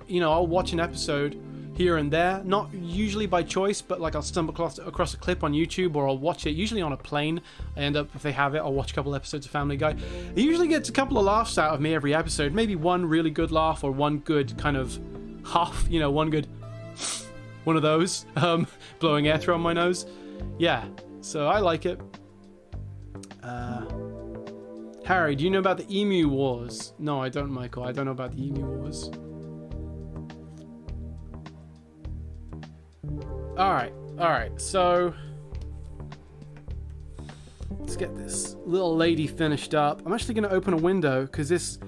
you know, I'll watch an episode here and there, not usually by choice, but like I'll stumble across a clip on YouTube, or I'll watch it usually on a plane. I end up, if they have it, I'll watch a couple episodes of Family Guy. It usually gets a couple of laughs out of me every episode, maybe one really good laugh or one good kind of huff, you know, one good one of those, blowing air through on my nose. Yeah, so I like it. Harry, do you know about the Emu Wars? No, I don't, Michael. I don't know about the Emu Wars. Alright, so let's get this little lady finished up. I'm actually going to open a window because it's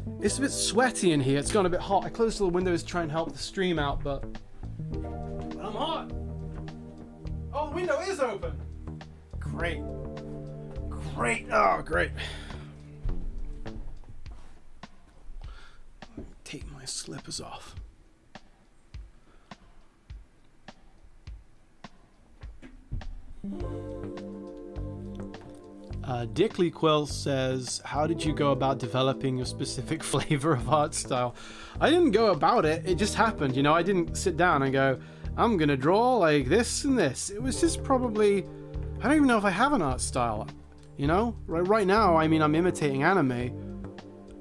a bit sweaty in here. It's gone a bit hot. I closed the windows to try and help the stream out, but I'm hot. Oh, the window is open. Great. Oh, great. Take my slippers off. Dickley Quill says, how did you go about developing your specific flavor of art style? I didn't go about it. It just happened. You know, I didn't sit down and go, I'm going to draw like this and this. It was just probably, I don't even know if I have an art style. You know, right now, I mean, I'm imitating anime.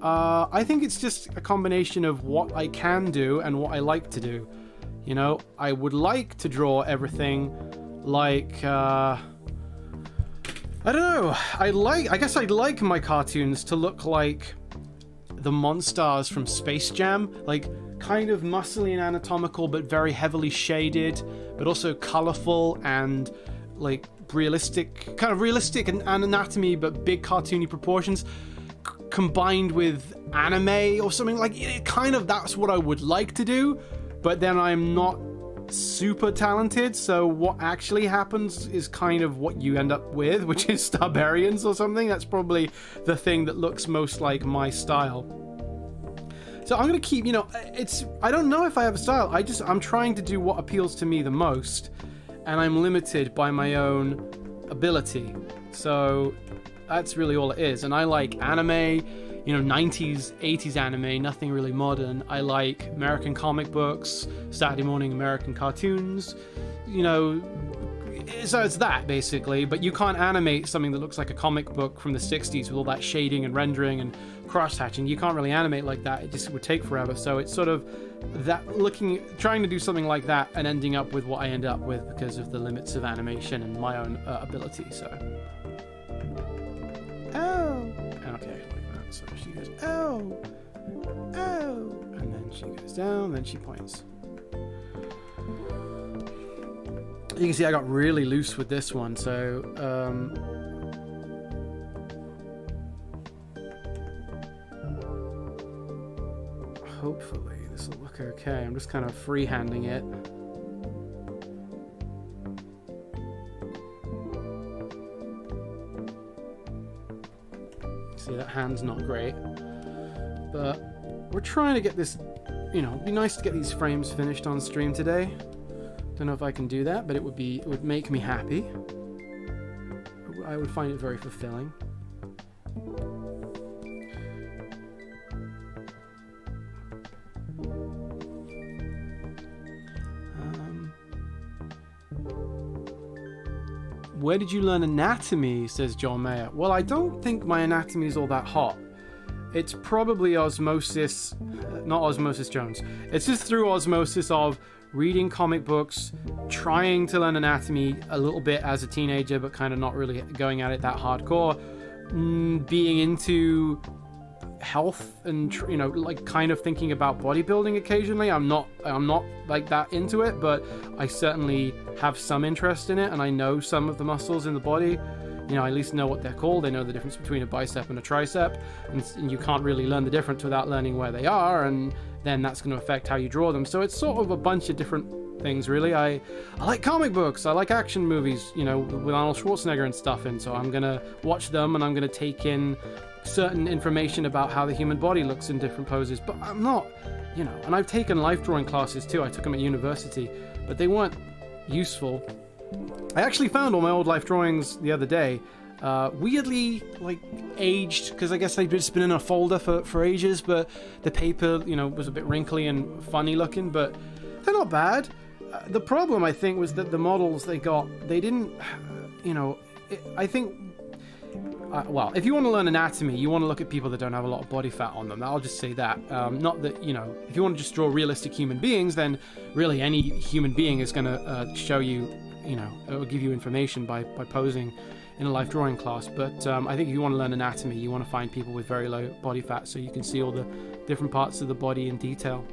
I think it's just a combination of what I can do and what I like to do. You know, I would like to draw everything like, I don't know. I guess I'd like my cartoons to look like the Monstars from Space Jam, like kind of muscly and anatomical, but very heavily shaded, but also colorful and like realistic and anatomy, but big cartoony proportions, combined with anime or something like it. Kind of that's what I would like to do, but then I'm not super talented, so what actually happens is kind of what you end up with, which is Starbarians or something. That's probably the thing that looks most like my style. So I'm gonna keep, you know, I don't know if I have a style. I'm trying to do what appeals to me the most, and I'm limited by my own ability. So that's really all it is. And I like anime, you know, 90s, 80s anime, nothing really modern. I like American comic books, Saturday morning American cartoons, you know, so it's that basically. But you can't animate something that looks like a comic book from the 60s with all that shading and rendering and cross-hatching. You can't really animate like that. It just would take forever. So it's sort of that, trying to do something like that and ending up with what I end up with because of the limits of animation and my own ability. So, oh, okay. So she goes, oh, and then she goes down, then she points. You can see I got really loose with this one, so hopefully this will look okay. I'm just kind of freehanding it. See, that hand's not great, but we're trying to get this, you know, it'd be nice to get these frames finished on stream today. Don't know if I can do that, but it would make me happy. I would find it very fulfilling. Where did you learn anatomy, says John Mayer. Well, I don't think my anatomy is all that hot. It's probably osmosis, not Osmosis Jones. It's just through osmosis of reading comic books, trying to learn anatomy a little bit as a teenager, but kind of not really going at it that hardcore. Being into health and, you know, like kind of thinking about bodybuilding occasionally. I'm not like that into it, but I certainly have some interest in it, and I know some of the muscles in the body. You know, I at least know what they're called. I know the difference between a bicep and a tricep, and you can't really learn the difference without learning where they are, and then that's going to affect how you draw them. So it's sort of a bunch of different things, really. I like comic books. I like action movies, you know, with Arnold Schwarzenegger and stuff in. So I'm going to watch them, and I'm going to take in certain information about how the human body looks in different poses. But I'm not, you know, and I've taken life drawing classes too. I took them at university, but they weren't useful. I actually found all my old life drawings the other day, weirdly like aged, because I guess they'd just been in a folder for ages, but the paper, you know, was a bit wrinkly and funny looking, but they're not bad. The problem, I think, was that the models they got, they didn't, you know, I think well, if you want to learn anatomy, you want to look at people that don't have a lot of body fat on them. I'll just say that. Not that, if you want to just draw realistic human beings, then really any human being is going to show you, it will give you information by posing in a life drawing class. But I think if you want to learn anatomy, you want to find people with very low body fat so you can see all the different parts of the body in detail.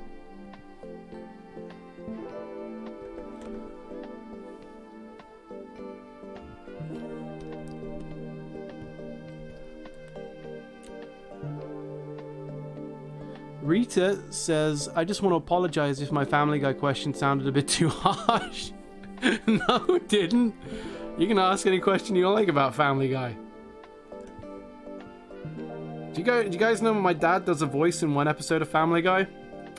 Rita says, I just want to apologize if my Family Guy question sounded a bit too harsh. No, it didn't. You can ask any question you like about Family Guy. Do you guys know my dad does a voice in one episode of Family Guy?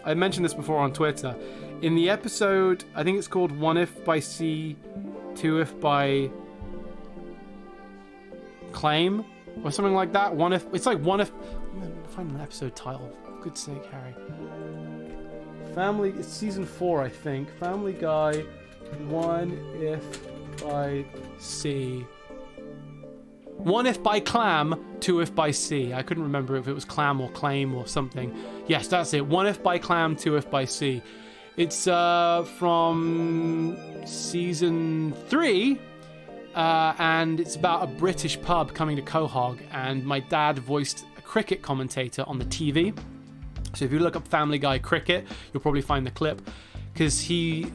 I mentioned this before on Twitter. In the episode, I think it's called One If by C, Two If by Claim, or something like that. One If, it's like One If, find an episode title. For good's sake, Harry. It's season 4, I think. Family Guy, One If by C. One If by Clam, Two If by C. I couldn't remember if it was Clam or Claim or something. Yes, that's it. One If by Clam, Two If by C. It's from season 3, and it's about a British pub coming to Quahog, and my dad voiced a cricket commentator on the TV. So if you look up Family Guy cricket, you'll probably find the clip, because a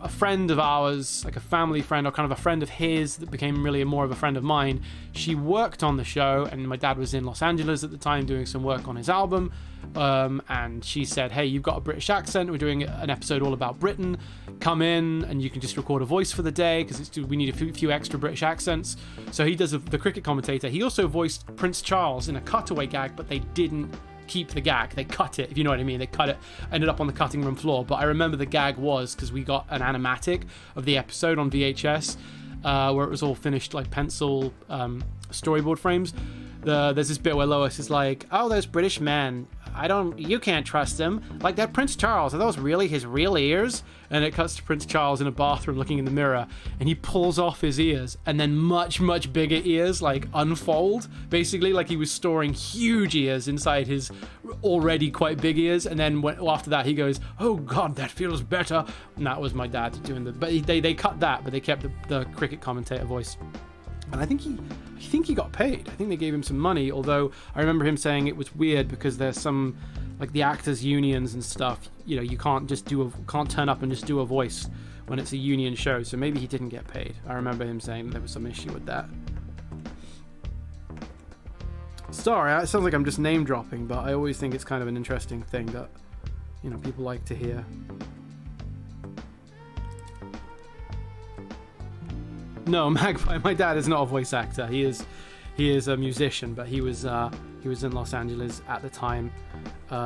friend of ours, like a family friend or kind of a friend of his that became really more of a friend of mine, she worked on the show, and my dad was in Los Angeles at the time doing some work on his album, and she said, hey, you've got a British accent, we're doing an episode all about Britain, come in and you can just record a voice for the day, because we need a few extra British accents. So he does the cricket commentator. He also voiced Prince Charles in a cutaway gag, but they didn't keep the gag. They cut it, if you know what I mean. They cut it, ended up on the cutting room floor. But I remember the gag was because we got an animatic of the episode on VHS, where it was all finished like pencil storyboard frames. There's this bit where Lois is like, oh, those British men, you can't trust them. Like that Prince Charles, are those really his real ears? And it cuts to Prince Charles in a bathroom looking in the mirror, and he pulls off his ears, and then much, much bigger ears like unfold, basically like he was storing huge ears inside his already quite big ears. And then after that he goes, oh God, that feels better. And that was my dad doing but they cut that, but they kept the cricket commentator voice. And I think he got paid. I think they gave him some money, although I remember him saying it was weird because there's some, like the actors unions and stuff, you can't turn up and just do a voice when it's a union show, so maybe he didn't get paid. I remember him saying there was some issue with that. Sorry, it sounds like I'm just name dropping, but I always think it's kind of an interesting thing that, people like to hear. No, Magpie, my dad is not a voice actor. He is a musician, but he was in Los Angeles at the time,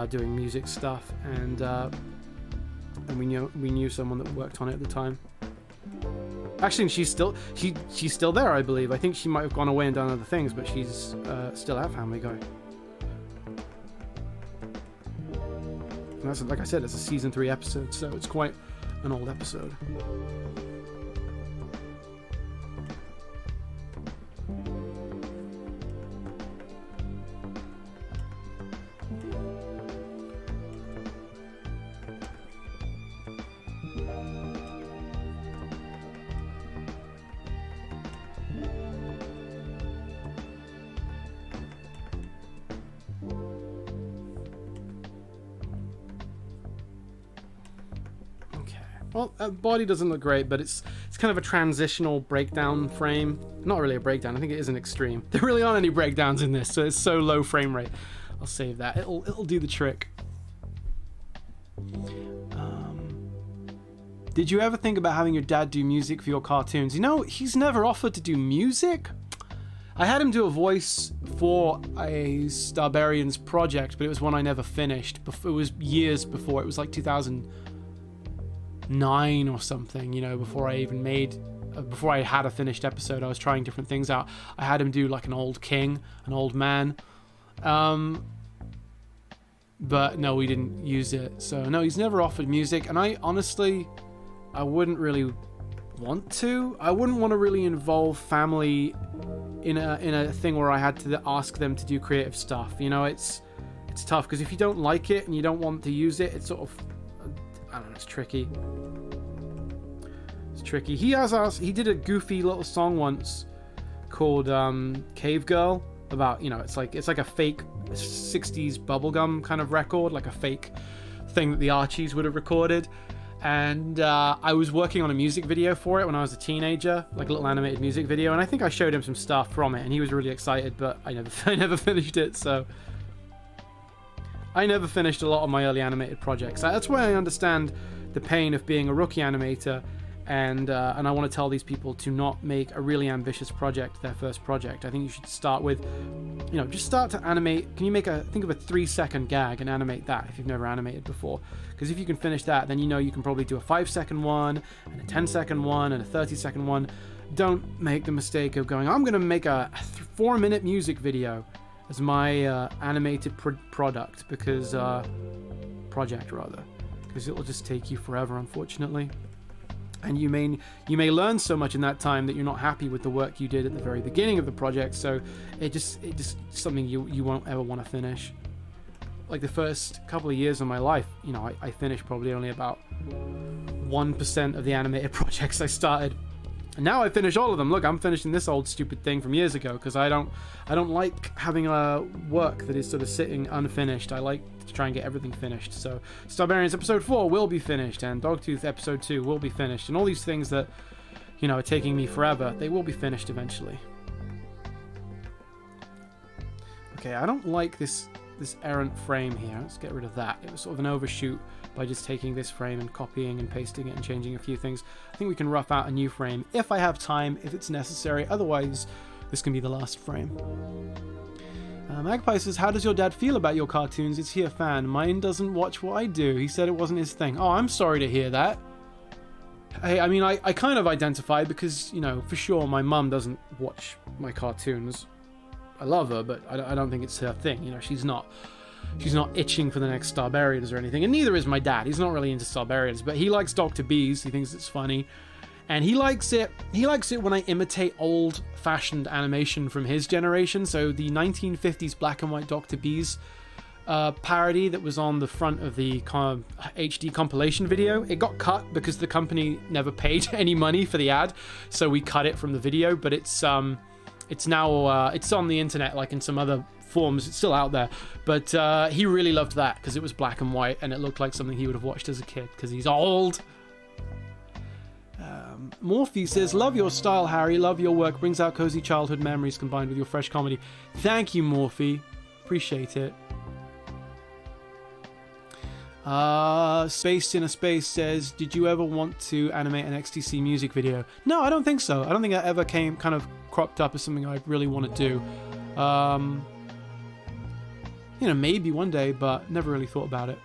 doing music stuff, and we knew someone that worked on it at the time. Actually, she's still there, I believe. I think she might have gone away and done other things, but she's still at Family Guy. And that's, like I said, it's a season 3 episode, so it's quite an old episode. Well, body doesn't look great, but it's kind of a transitional breakdown frame. Not really a breakdown. I think it is an extreme. There really aren't any breakdowns in this, so it's so low frame rate. I'll save that. It'll do the trick. Did you ever think about having your dad do music for your cartoons? He's never offered to do music. I had him do a voice for a Starbarians project, but it was one I never finished. It was years before. It was like 2009 or something, before I had a finished episode. I was trying different things out. I had him do like an old king, an old man. But no, we didn't use it. So no, he's never offered music, and I wouldn't really want to. I wouldn't want to really involve family in a thing where I had to ask them to do creative stuff. You know, it's tough because if you don't like it and you don't want to use it, it's sort of, I don't know, it's tricky. It's tricky. He did a goofy little song once called Cave Girl about, you know, it's like a fake 60s bubblegum kind of record, like a fake thing that the Archies would have recorded. And I was working on a music video for it when I was a teenager, like a little animated music video, and I think I showed him some stuff from it, and he was really excited, but I never finished it, so I never finished a lot of my early animated projects. That's why I understand the pain of being a rookie animator, and I want to tell these people to not make a really ambitious project their first project. I think you should start with, you know, just start to animate. Can you think of a 3-second gag and animate that if you've never animated before? Because if you can finish that, then you know you can probably do a 5-second one, and a 10-second one, and a 30-second one. Don't make the mistake of going, I'm going to make a 4-minute music video as my animated product, because project rather, because it will just take you forever, unfortunately. And you may learn so much in that time that you're not happy with the work you did at the very beginning of the project. So it just something you won't ever want to finish. Like the first couple of years of my life, you know, I finished probably only about 1% of the animated projects I started. And now I finish all of them. Look, I'm finishing this old stupid thing from years ago because I don't like having a work that is sort of sitting unfinished. I like to try and get everything finished. So Starbarians episode 4 will be finished, and Dogtooth episode 2 will be finished, and all these things that, you know, are taking me forever, they will be finished eventually. Okay, I don't like this errant frame here. Let's get rid of that. It was sort of an overshoot by just taking this frame and copying and pasting it and changing a few things. I think we can rough out a new frame if I have time, if it's necessary. Otherwise, this can be the last frame. Magpie says, how does your dad feel about your cartoons? Is he a fan? Mine doesn't watch what I do. He said it wasn't his thing. Oh, I'm sorry to hear that. I mean, I kind of identify because, you know, for sure my mum doesn't watch my cartoons. I love her, but I don't think it's her thing. You know, she's not itching for the next Starbarians or anything, and neither is my dad. He's not really into Starbarians, but he likes Dr. Bees. He thinks it's funny, and he likes it when I imitate old-fashioned animation from his generation. So the 1950s black and white Dr. Bees parody that was on the front of the HD compilation video, it got cut because the company never paid any money for the ad, so we cut it from the video. But it's now it's on the internet, like in some other forms. It's still out there, but he really loved that because it was black and white and it looked like something he would have watched as a kid because he's old. Morphe says, love your style, Harry, love your work, brings out cozy childhood memories combined with your fresh comedy. Thank you, Morphe, appreciate it. Spaced in a Space says, did you ever want to animate an XTC music video? No, I don't think so. I don't think that ever kind of cropped up as something I really want to do. You know, maybe one day, but never really thought about it.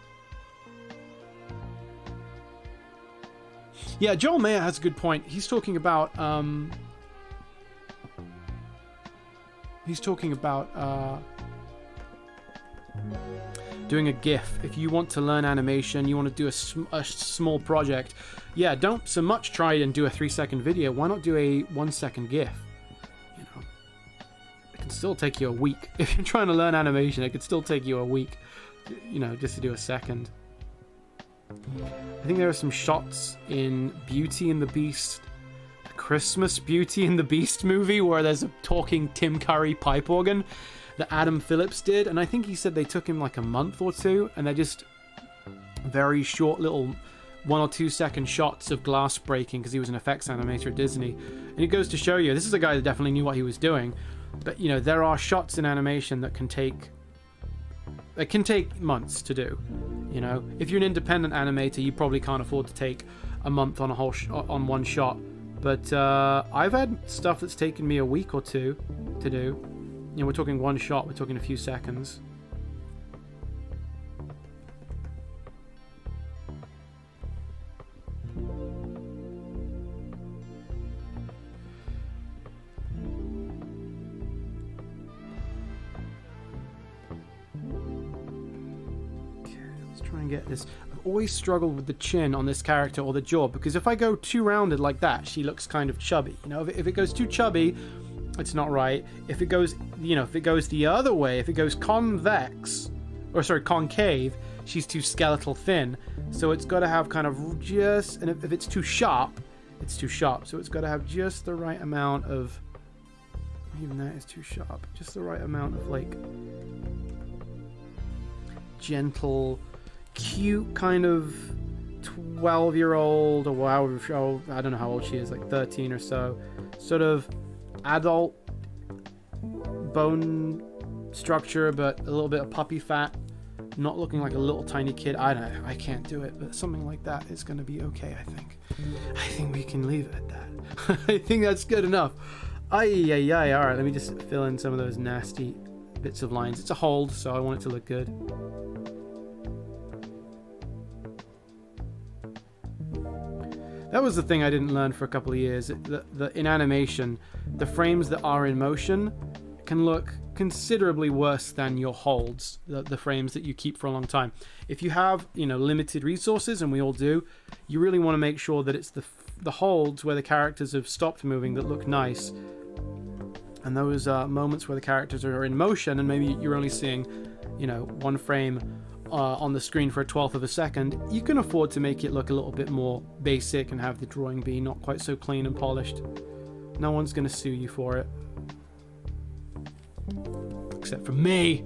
Yeah, Joel Mayer has a good point. He's talking about doing a GIF. If you want to learn animation, you want to do a small project, yeah, don't so much try and do a 3-second video. Why not do a 1-second GIF? You know, it can still take you a week. If you're trying to learn animation, it could still take you a week, you know, just to do a second. I think there are some shots in Beauty and the Beast, the Christmas Beauty and the Beast movie, where there's a talking Tim Curry pipe organ that Adam Phillips did, and I think he said they took him like a month or two, and they're just very short little 1 or 2 second shots of glass breaking because he was an effects animator at Disney. And it goes to show you, this is a guy that definitely knew what he was doing, but you know, there are shots in animation that can take months to do. You know, if you're an independent animator, you probably can't afford to take a month on on one shot, but I've had stuff that's taken me a week or two to do. You know, we're talking one shot, we're talking a few seconds. Try and get this. I've always struggled with the chin on this character or the jaw, because if I go too rounded like that, she looks kind of chubby. You know, if it goes too chubby, it's not right. If it goes, you know, if it goes the other way, if it goes convex, or sorry, concave, she's too skeletal thin. So it's got to have kind of just, and if it's too sharp, it's too sharp. So it's got to have just the right amount of, even that is too sharp, just the right amount of like gentle, cute kind of 12-year-old, or however old, I don't know how old she is, like 13 or so, sort of adult bone structure, but a little bit of puppy fat, not looking like a little tiny kid. I don't know, I can't do it, but something like that is going to be okay, I think we can leave it at that. I think that's good enough. Ay. Alright, let me just fill in some of those nasty bits of lines. It's a hold, so I want it to look good. That was the thing I didn't learn for a couple of years. In animation, the frames that are in motion can look considerably worse than your holds, the frames that you keep for a long time. If you have, you know, limited resources, and we all do, you really want to make sure that it's the holds where the characters have stopped moving that look nice. And those moments where the characters are in motion and maybe you're only seeing, you know, one frame on the screen for a 1/12 of a second, you can afford to make it look a little bit more basic and have the drawing be not quite so clean and polished. No one's going to sue you for it. Except for me.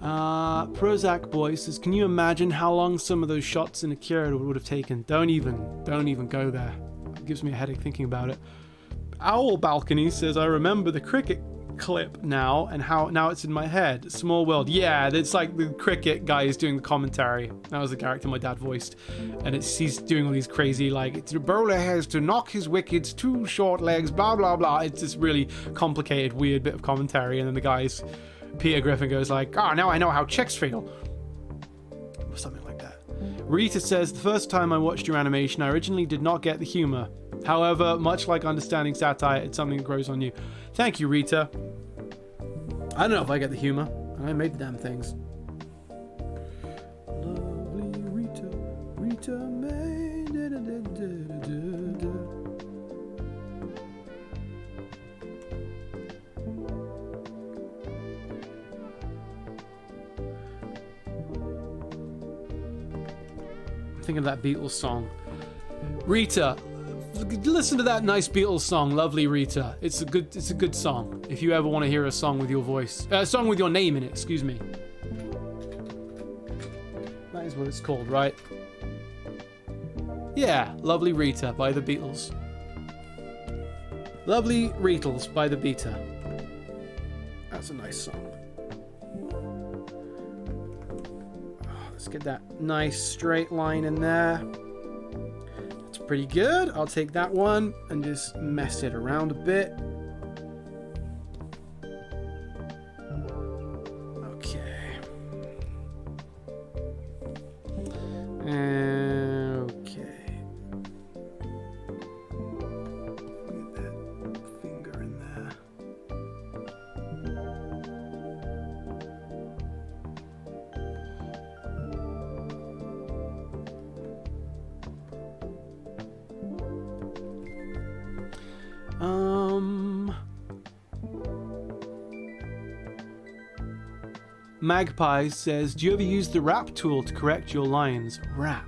Prozac Boy says, can you imagine how long some of those shots in Akira would have taken? Don't even go there. It gives me a headache thinking about it. Owl Balcony says, I remember the cricket clip now, and how now it's in my head. Small World. Yeah, it's like the cricket guy is doing the commentary. That was the character my dad voiced. And he's doing all these crazy, like, the bowler has to knock his wickets, 2 short legs, blah, blah, blah. It's this really complicated, weird bit of commentary. And then the guys, Peter Griffin goes like, now I know how chicks feel. Or something like that. Rita says, the first time I watched your animation, I originally did not get the humor. However, much like understanding satire, it's something that grows on you. Thank you, Rita. I don't know if I get the humor. I made the damn things. Lovely Rita May. I'm thinking of that Beatles song. Rita, listen to that nice Beatles song, Lovely Rita. It's a good song. If you ever want to hear a song with your voice, a song with your name in it, excuse me. That is what it's called, right? Yeah, Lovely Rita by the Beatles. Lovely Beatles by the Beta. That's a nice song. Let's get that nice straight line in there. Pretty good. I'll take that one and just mess it around a bit. Okay. Okay. Get that finger in there. Magpie says, do you ever use the wrap tool to correct your lines? Wrap.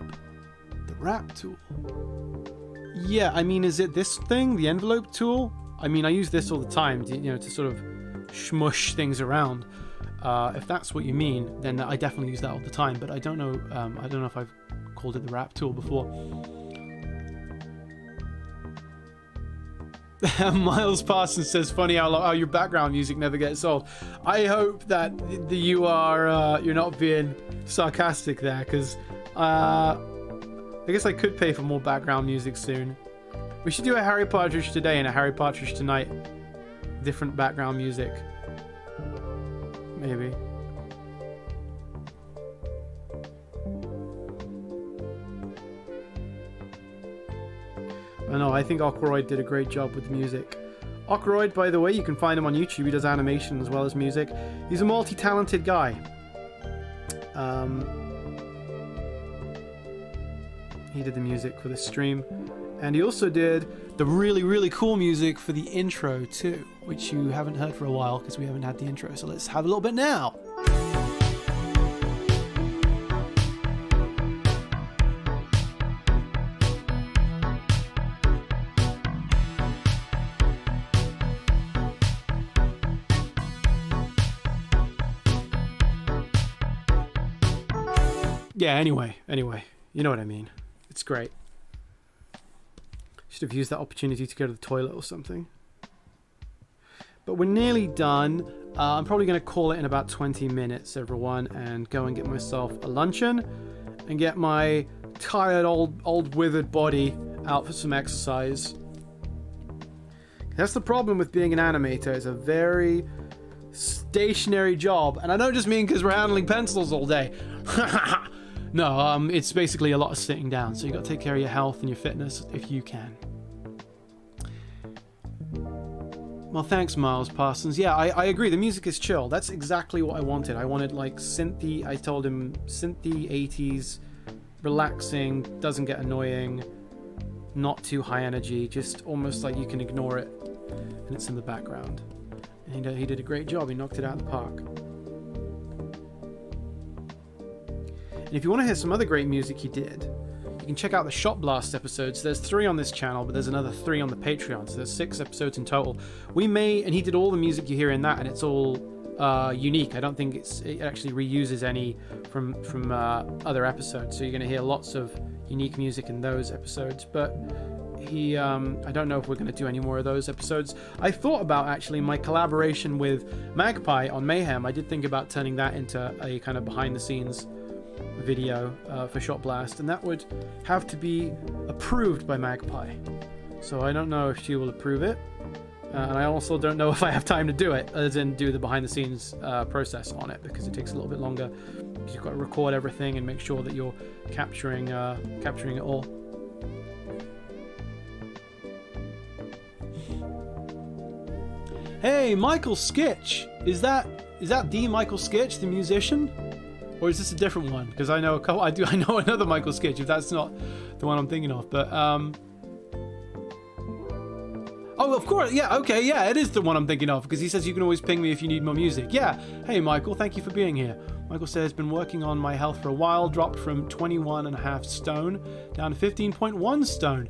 The wrap tool. Yeah, I mean, is it this thing, the envelope tool? I mean, I use this all the time, to sort of smush things around. If that's what you mean, then I definitely use that all the time. But I don't know. I don't know if I've called it the wrap tool before. Miles Parsons says, funny how your background music never gets old. I hope that you are you're not being sarcastic there, because I guess I could pay for more background music soon. We should do a Harry Partridge today and a Harry Partridge tonight. Different background music. Maybe. I know, I think Aykroyd did a great job with the music. Aykroyd, by the way, you can find him on YouTube. He does animation as well as music. He's a multi-talented guy. He did the music for this stream. And he also did the really, really cool music for the intro too, which you haven't heard for a while because we haven't had the intro. So let's have a little bit now. Yeah, anyway, you know what I mean. It's great. Should have used that opportunity to go to the toilet or something. But we're nearly done. I'm probably going to call it in about 20 minutes, everyone, and go and get myself a luncheon and get my tired, old withered body out for some exercise. That's the problem with being an animator. It's a very stationary job. And I don't just mean because we're handling pencils all day. No, it's basically a lot of sitting down. So you got to take care of your health and your fitness if you can. Well, thanks, Miles Parsons. Yeah, I agree. The music is chill. That's exactly what I wanted. I wanted like synthy. I told him synthy 80s, relaxing, doesn't get annoying, not too high energy, just almost like you can ignore it, and it's in the background. And he did a great job. He knocked it out of the park. And if you want to hear some other great music he did, you can check out the Shot Blast episodes. There's 3 on this channel, but there's another 3 on the Patreon, so there's 6 episodes in total. And he did all the music you hear in that, and it's all unique. I don't think it actually reuses any from other episodes, so you're going to hear lots of unique music in those episodes. But I don't know if we're going to do any more of those episodes. I thought about actually my collaboration with Magpie on Mayhem. I did think about turning that into a kind of behind the scenes video for Shot Blast, and that would have to be approved by Magpie. So I don't know if she will approve it, and I also don't know if I have time to do it, as in do the behind the scenes process on it, because it takes a little bit longer. You've got to record everything and make sure that you're capturing it all. Hey, Michael Skitch! Is that the Michael Skitch, the musician? Or is this a different one? Because I know a couple. I know another Michael Skitch. If that's not the one I'm thinking of, but oh, of course, yeah, okay, yeah, it is the one I'm thinking of. Because he says you can always ping me if you need more music. Yeah. Hey, Michael, thank you for being here. Michael says been working on my health for a while. Dropped from 21.5 stone down to 15.1 stone.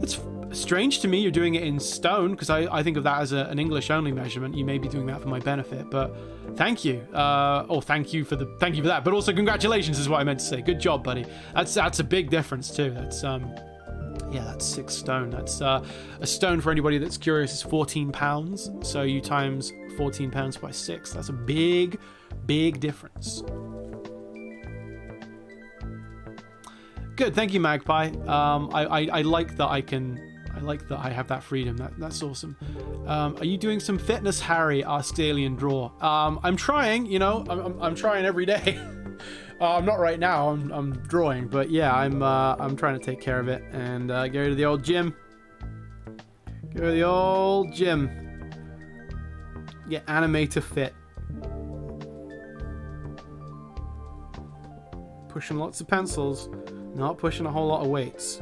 It's strange to me you're doing it in stone, because I think of that as an English only measurement. You may be doing that for my benefit, but thank you. Thank you for that. But also congratulations is what I meant to say. Good job, buddy. That's a big difference too. That's 6 stone. That's a stone, for anybody that's curious, is 14 pounds. So you times 14 pounds by 6. That's a big difference. Good, thank you, Magpie. I like that I have that freedom. That's awesome. Are you doing some fitness, Harry? Asks Alien Draw. I'm trying. I'm trying every day. Not right now. I'm drawing, but yeah, I'm trying to take care of it and go to the old gym. Go to the old gym. Get animator fit. Pushing lots of pencils. Not pushing a whole lot of weights.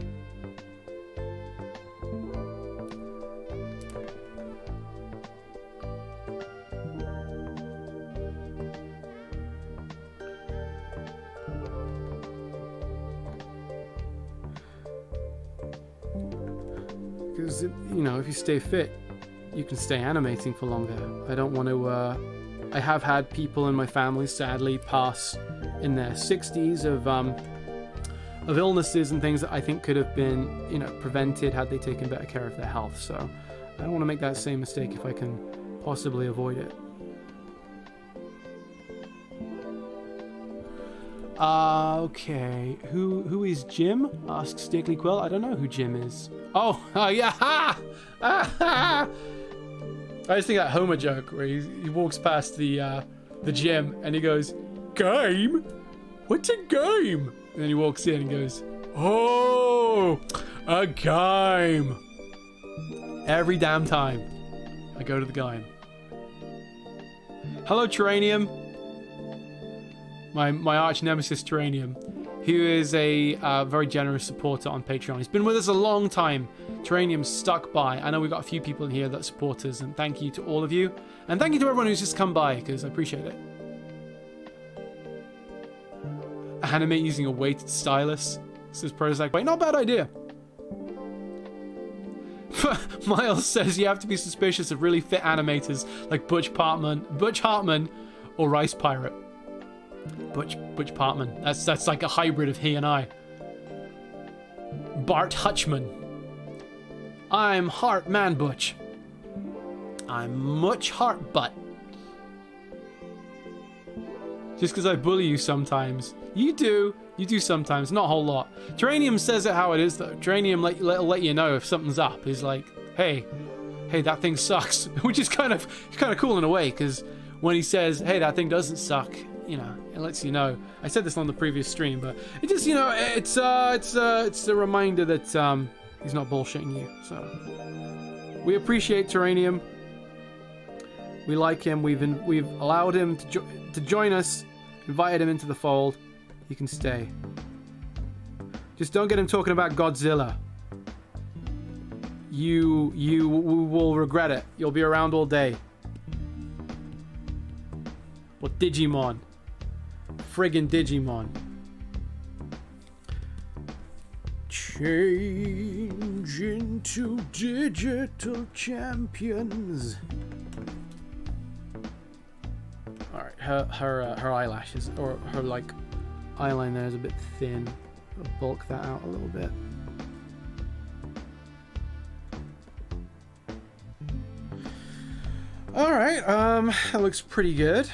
Because, if you stay fit, you can stay animating for longer. I don't want to... I have had people in my family, sadly, pass in their 60s of illnesses and things that I think could have been, prevented had they taken better care of their health. So I don't want to make that same mistake if I can possibly avoid it. Okay. Who is Jim? Asks Stakely Quill. I don't know who Jim is. Oh yeah. Ha! I just think that Homer joke where he walks past the gym and he goes, "Game? What's a game?" And then he walks in and goes, "Oh, a game." Every damn time I go to the game. Hello, Terranium. My arch nemesis, Terranium, who is a very generous supporter on Patreon. He's been with us a long time. Terranium stuck by. I know we've got a few people in here that support us, and thank you to all of you. And thank you to everyone who's just come by, because I appreciate it. Animate using a weighted stylus, says Prozac. Wait, not a bad idea. Miles says you have to be suspicious of really fit animators like Butch Hartman, or Rice Pirate. Butch Hartman. That's like a hybrid of he and I. Bart Hutchman. I'm Heart Man Butch. I'm much heart butt. Just because I bully you sometimes. You do sometimes, not a whole lot. Terranium says it how it is though. Terranium let you know if something's up. He's like, hey, that thing sucks. Which is kind of cool in a way, because when he says, hey, that thing doesn't suck, you know, it lets you know. I said this on the previous stream, but it just, you know, it's a reminder that he's not bullshitting you. So we appreciate Terranium. We like him. We've allowed him to join us, invited him into the fold. He can stay. Just don't get him talking about Godzilla. You will regret it. You'll be around all day. Or Digimon. Friggin' Digimon. Change into digital champions. Alright, her eyelashes, or her like eyeline there is a bit thin. I'll bulk that out a little bit. Alright, that looks pretty good.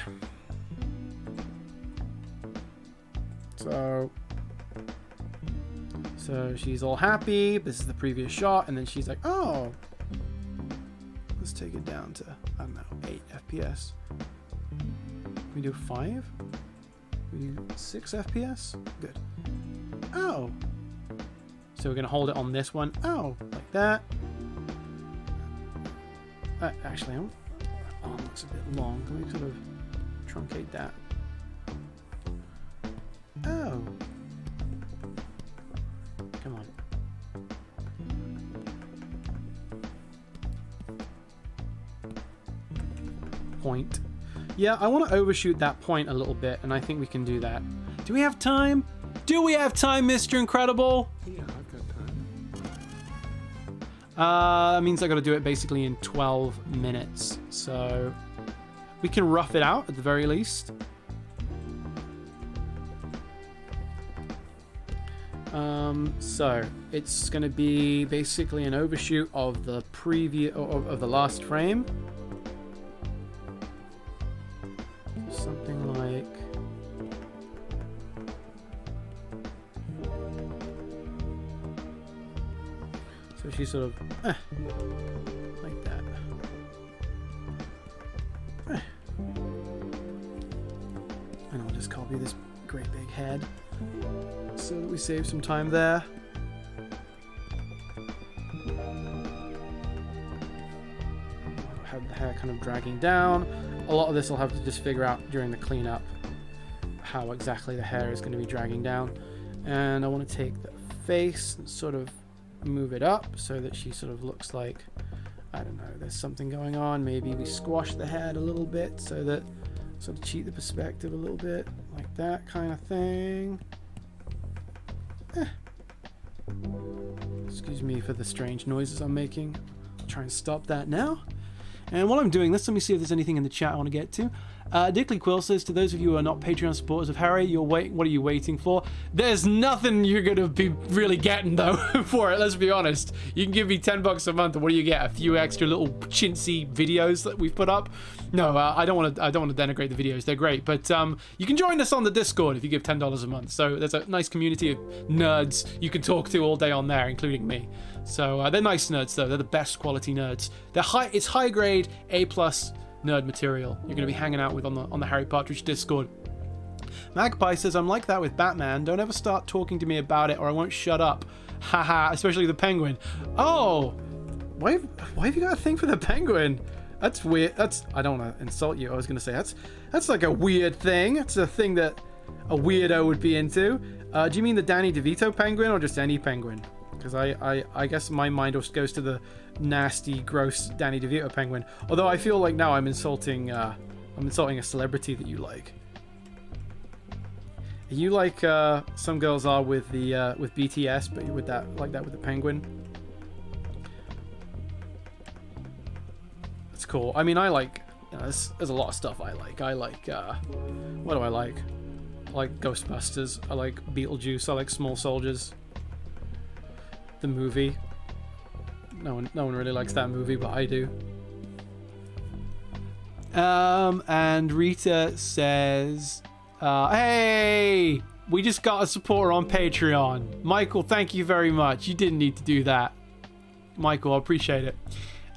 So she's all happy. This is the previous shot, and then she's like, oh, let's take it down to, I don't know, 8 FPS. Can we do 5? Can we do 6 FPS? Good. Oh. So we're going to hold it on this one. Oh, like that. Actually, that arm looks a bit long. Can we sort of truncate that? Oh. Come on. Point. Yeah, I want to overshoot that point a little bit, and I think we can do that. Do we have time? Do we have time, Mr. Incredible? Yeah, I've got time. That means I got to do it basically in 12 minutes. So we can rough it out at the very least. So it's going to be basically an overshoot of the previous of the last frame. Something like so she's sort of like that. And I'll just copy this great big head so that we save some time there. Have the hair kind of dragging down. A lot of this I'll have to just figure out during the cleanup how exactly the hair is going to be dragging down. And I want to take the face and sort of move it up so that she sort of looks like, I don't know, there's something going on. Maybe we squash the head a little bit so that sort of cheat the perspective a little bit, like that kind of thing. Excuse me for the strange noises I'm making. I'll try and stop that now. And while I'm doing this, let me see if there's anything in the chat I want to get to. Dickley Quill says, to those of you who are not Patreon supporters of Harry, what are you waiting for? There's nothing you're going to be really getting, though, for it, let's be honest. You can give me $10 a month, and what do you get? A few extra little chintzy videos that we've put up? No, I don't want to denigrate the videos. They're great. But you can join us on the Discord if you give $10 a month. So there's a nice community of nerds you can talk to all day on there, including me. So they're nice nerds, though. They're the best quality nerds. It's high grade, A+ nerd material you're going to be hanging out with on the Harry Partridge Discord. Magpie says, I'm like that with Batman. Don't ever start talking to me about it or I won't shut up. Haha, especially the Penguin. Oh, why have you got a thing for the Penguin? That's weird. I don't want to insult you. I was going to say that's like a weird thing. It's a thing that a weirdo would be into. Do you mean the Danny DeVito Penguin or just any penguin? Because I guess my mind just goes to the nasty, gross Danny DeVito penguin. Although I feel like now I'm insulting a celebrity that you like. You like some girls are with the with BTS, but with that like that with the penguin. It's cool. I mean, I like. You know, there's a lot of stuff I like. I like. What do I like? I like Ghostbusters. I like Beetlejuice. I like Small Soldiers. The movie. No one really likes that movie, but I do. And Rita says, hey, we just got a supporter on Patreon. Michael, thank you very much. You didn't need to do that. Michael, I appreciate it.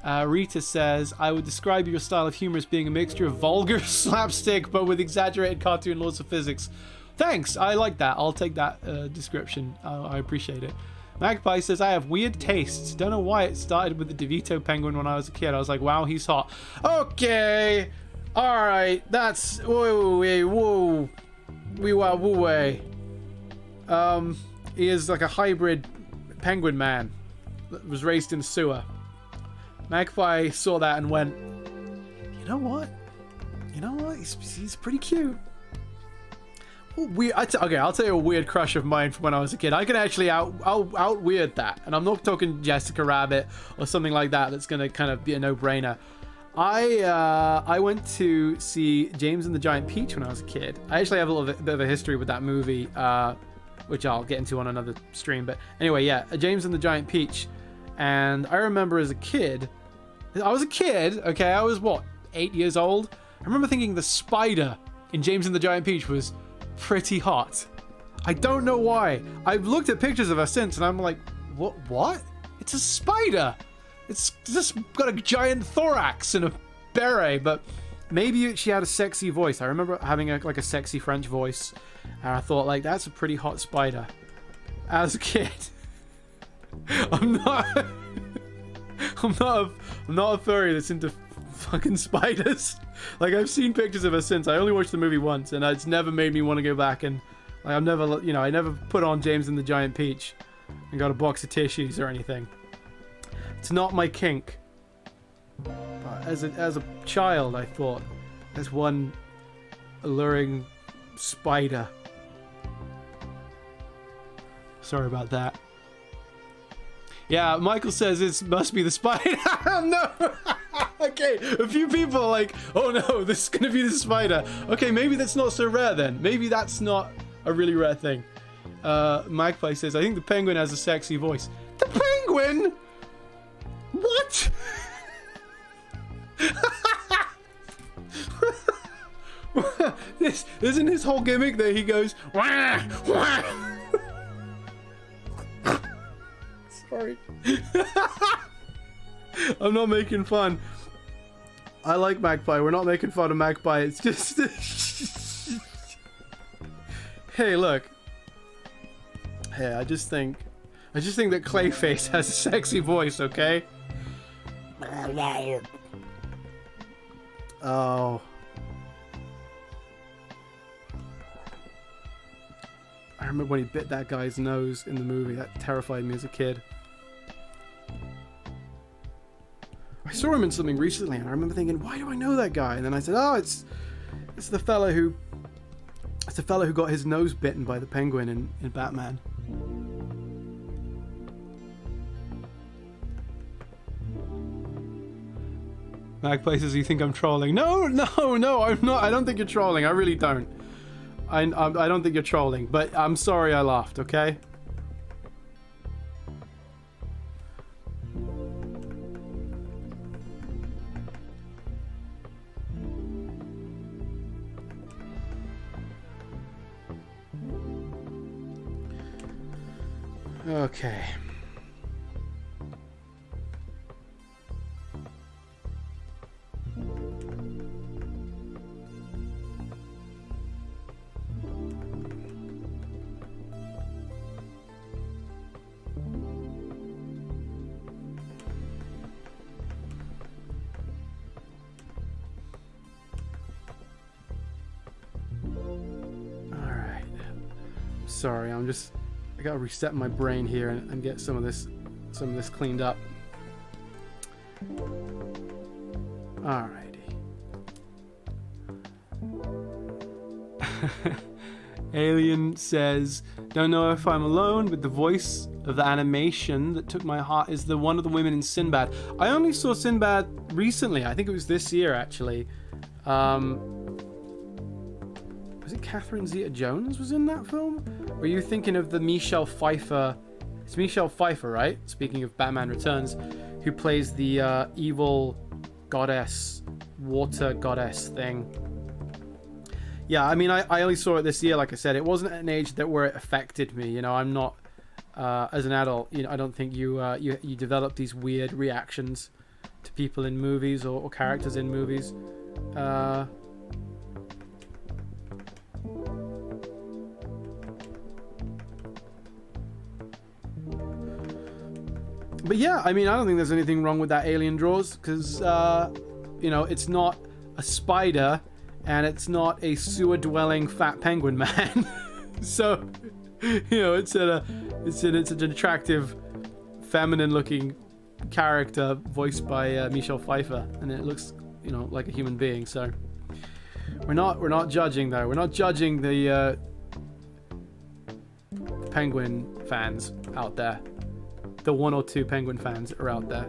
Rita says, I would describe your style of humor as being a mixture of vulgar slapstick, but with exaggerated cartoon laws of physics. Thanks, I like that. I'll take that description. I appreciate it. Magpie says, I have weird tastes. Don't know why it started with the DeVito penguin when I was a kid. I was like, wow, he's hot. Okay. Alright. That's... Whoa. He is like a hybrid penguin man that was raised in a sewer. Magpie saw that and went, you know what? He's pretty cute. Weird. Okay, I'll tell you a weird crush of mine from when I was a kid. I can actually out weird that, and I'm not talking Jessica Rabbit or something like that. That's gonna kind of be a no-brainer. I went to see James and the Giant Peach when I was a kid. I actually have a little bit of a history with that movie, which I'll get into on another stream. But anyway, yeah, James and the Giant Peach, and I remember as a kid, I was a kid. Okay, I was what, 8 years old. I remember thinking the spider in James and the Giant Peach was pretty hot. I don't know why. I've looked at pictures of her since and I'm like, what? It's a spider. It's just got a giant thorax and a beret, but maybe she had a sexy voice. I remember having like a sexy French voice, and I thought like, that's a pretty hot spider. As a kid. I'm not a furry that's into fucking spiders. Like, I've seen pictures of her since. I only watched the movie once, and it's never made me want to go back. And like, I never put on James and the Giant Peach and got a box of tissues or anything. It's not my kink. But as a child, I thought there's one alluring spider. Sorry about that. Yeah, Michael says it must be the spider. No. Okay, a few people are like, oh no, this is gonna be the spider. Okay, maybe that's not so rare then. Maybe that's not a really rare thing. Magpie says, I think the penguin has a sexy voice. The penguin? What? This isn't his whole gimmick that he goes, wah, wah. Sorry. I'm not making fun. I like Magpie. We're not making fun of Magpie. It's just... Hey, look. Hey, I just think that Clayface has a sexy voice, okay? Oh. I remember when he bit that guy's nose in the movie. That terrified me as a kid. I saw him in something recently, and I remember thinking, why do I know that guy? And then I said, oh, it's the fella who got his nose bitten by the penguin in Batman. Magpie says, you think I'm trolling? No, I'm not. I don't think you're trolling. I really don't. I don't think you're trolling, but I'm sorry I laughed, okay? Okay. Sorry, I'm just I gotta reset my brain here and get some of this cleaned up. Alrighty. Alien says, don't know if I'm alone, but the voice of the animation that took my heart is the one of the women in Sinbad. I only saw Sinbad recently. I think it was this year, actually. Was it Catherine Zeta-Jones was in that film? Or are you thinking of the Michelle Pfeiffer? It's Michelle Pfeiffer, right? Speaking of Batman Returns, who plays the evil goddess, water goddess thing. Yeah, I mean, I only saw it this year. Like I said, it wasn't at an age that where it affected me. You know, I'm not as an adult. You know, I don't think you develop these weird reactions to people in movies or characters in movies. But yeah, I mean, I don't think there's anything wrong with that Alien draws, because you know, it's not a spider. And it's not a sewer-dwelling fat penguin man. So, you know, it's an attractive, feminine-looking character voiced by Michelle Pfeiffer, and it looks, you know, like a human being. So, we're not judging though. We're not judging the penguin fans out there. The 1 or 2 penguin fans that are out there.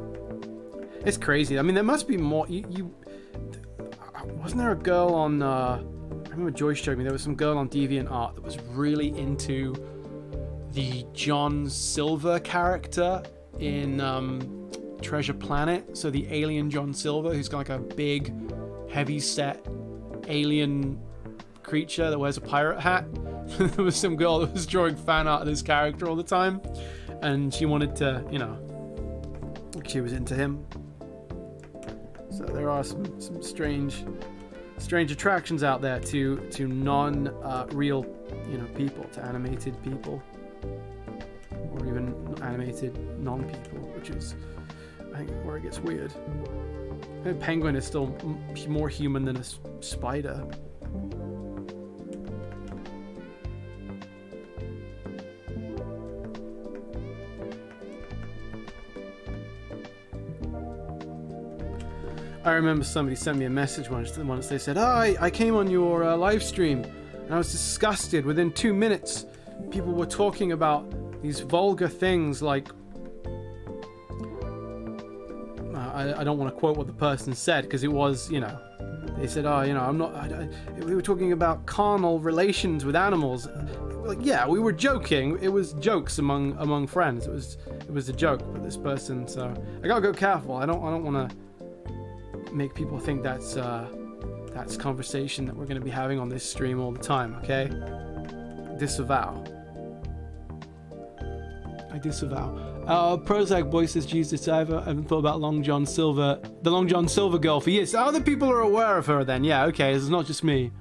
It's crazy. I mean, there must be more. Wasn't there a girl on, I remember Joyce showed me, there was some girl on DeviantArt that was really into the John Silver character in Treasure Planet. So the alien John Silver, who's got like a big, heavy-set alien creature that wears a pirate hat. There was some girl that was drawing fan art of this character all the time. And she wanted to, you know, she was into him. So there are some strange attractions out there to non-real, you know, people, to animated people, or even animated non-people, which is, I think, where it gets weird. I think penguin is still more human than a spider. I remember somebody sent me a message once. They said, I came on your live stream and I was disgusted. Within 2 minutes, people were talking about these vulgar things like... I don't want to quote what the person said, because it was, you know... They said, you know, we were talking about carnal relations with animals. Like, yeah, we were joking. It was jokes among friends. It was a joke, but this person... So, I gotta go careful. I don't want to make people think that's conversation that we're going to be having on this stream all the time, okay? Disavow. I disavow. Prozac boy says, Jesus, I haven't thought about Long John Silver, the Long John Silver girl for years. Other people are aware of her then. Yeah, okay, it's not just me.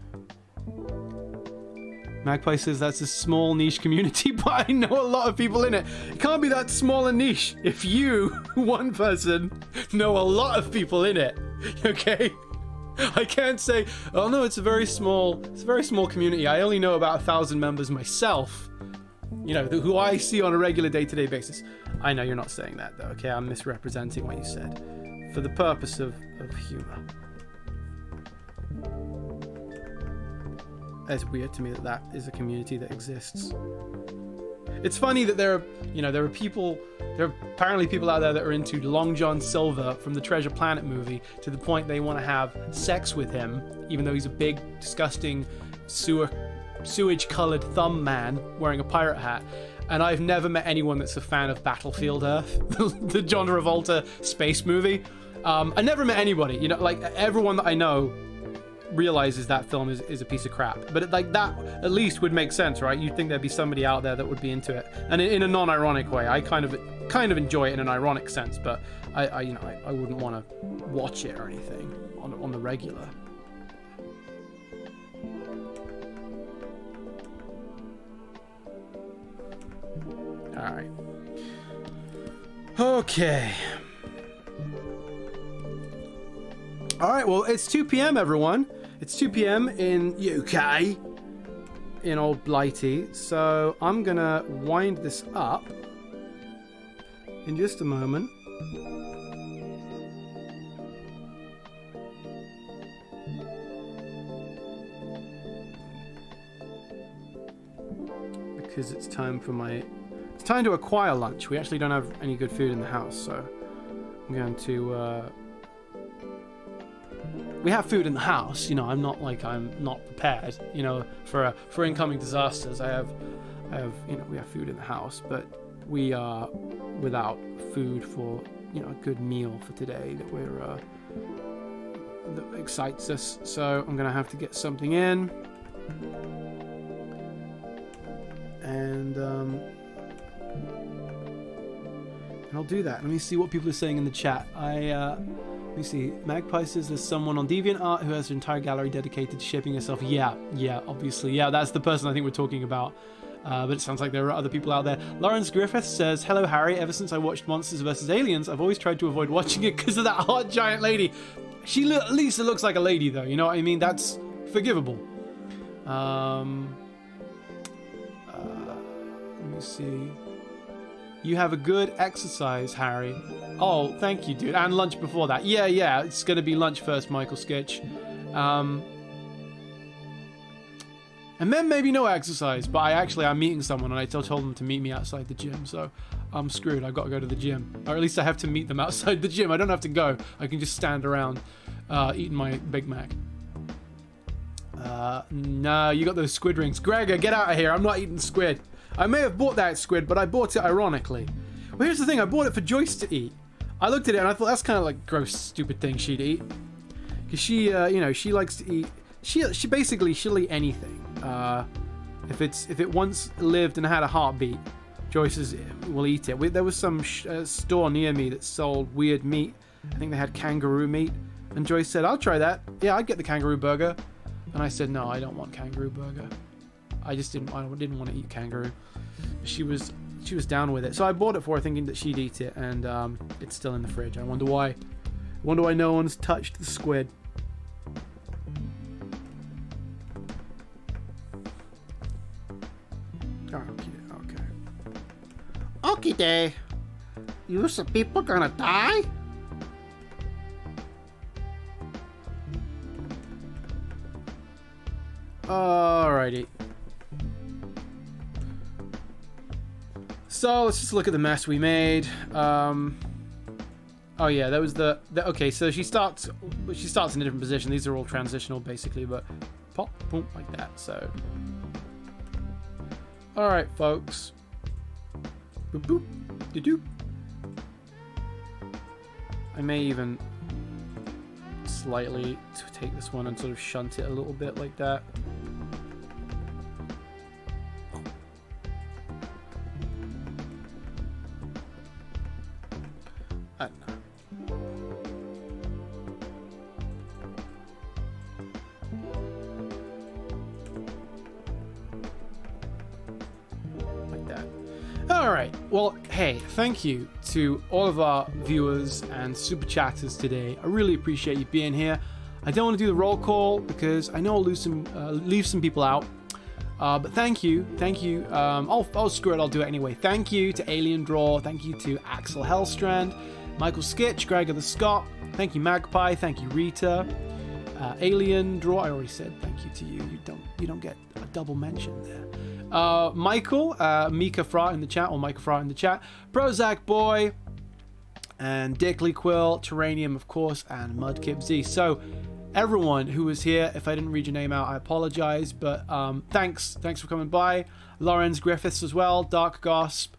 Magpie says that's a small niche community, but I know a lot of people in it. It can't be that small a niche if you, one person, know a lot of people in it. Okay? I can't say, oh no, it's a very small community. I only know about 1,000 members myself. You know, who I see on a regular day-to-day basis. I know you're not saying that though, okay? I'm misrepresenting what you said. For the purpose of humor. It's weird to me that is a community that exists. It's funny that there are apparently people out there that are into Long John Silver from the Treasure Planet movie to the point they want to have sex with him, even though he's a big, disgusting, sewage-colored thumb man wearing a pirate hat. And I've never met anyone that's a fan of Battlefield Earth, the John Travolta space movie. I never met anybody, you know, like everyone that I know realizes that film is a piece of crap, but like that at least would make sense, right? You'd think there'd be somebody out there that would be into it, and in a non-ironic way. I kind of enjoy it in an ironic sense, but I wouldn't want to watch it or anything on the regular. All right. Okay. All right. Well, it's 2 p.m. everyone. It's 2 p.m. in UK. in old Blighty. So I'm gonna wind this up in just a moment. Because it's time to acquire lunch. We actually don't have any good food in the house, so I'm going to we have food in the house, you know. I'm not prepared, you know, for incoming disasters. I have you know, we have food in the house, but we are without food for, you know, a good meal for today that excites us. So I'm gonna have to get something in. And I'll do that. Let me see what people are saying in the chat. Let me see. Magpie says there's someone on DeviantArt who has an entire gallery dedicated to shaping herself. Yeah, obviously. Yeah, that's the person I think we're talking about. But it sounds like there are other people out there. Lawrence Griffith says, hello, Harry. Ever since I watched Monsters vs. Aliens, I've always tried to avoid watching it because of that hot giant lady. She at least it looks like a lady, though. You know what I mean? That's forgivable. Let me see. You have a good exercise, Harry. Oh, thank you, dude. And lunch before that. Yeah. It's going to be lunch first, Michael Sketch. And then maybe no exercise. But I'm meeting someone, and I told them to meet me outside the gym. So I'm screwed. I've got to go to the gym. Or at least I have to meet them outside the gym. I don't have to go. I can just stand around eating my Big Mac. No, you got those squid rings. Gregor, get out of here. I'm not eating squid. I may have bought that squid, but I bought it ironically. Well, here's the thing. I bought it for Joyce to eat. I looked at it and I thought that's kind of like a gross, stupid thing she'd eat. Because she, you know, she likes to eat... She'll eat anything. If it once lived and had a heartbeat, Joyce will eat it. There was some store near me that sold weird meat. I think they had kangaroo meat. And Joyce said, I'll try that. Yeah, I'd get the kangaroo burger. And I said, no, I don't want kangaroo burger. I didn't want to eat kangaroo. She was down with it. So I bought it for her thinking that she'd eat it, and it's still in the fridge. I wonder why. No one's touched the squid. Okay. Okay, day. You some people gonna die? Alrighty. So let's just look at the mess we made. Oh yeah, that was the okay. So she starts in a different position. These are all transitional basically, but pop, boom, like that. So, all right, folks. Boop boop, doop. I may even slightly take this one and sort of shunt it a little bit like that. I don't know. Like that. Alright, well, hey, thank you to all of our viewers and super chatters today. I really appreciate you being here. I don't want to do the roll call because I know I'll leave some people out. But thank you. Oh, screw it, I'll do it anyway. Thank you to Alien Draw. Thank you to Axel Hellstrand, Michael Skitch, Gregor the Scott. Thank you, Magpie. Thank you, Rita. Alien Draw. I already said thank you to you. You don't get a double mention there. Michael, Mika Fra in the chat, or Micah Fra in the chat. Prozac Boy, and Dickley Quill, Terranium, of course, and Mudkip Z. So, everyone who was here, if I didn't read your name out, I apologize, but thanks for coming by. Lawrence Griffiths as well, Dark Gosp,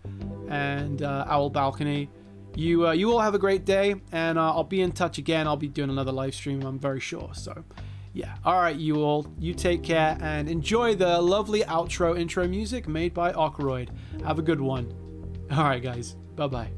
and Owl Balcony. You all have a great day, and I'll be in touch again. I'll be doing another live stream, I'm very sure. So, yeah. All right, you all. You take care and enjoy the lovely outro intro music made by Okroyd. Have a good one. All right, guys. Bye-bye.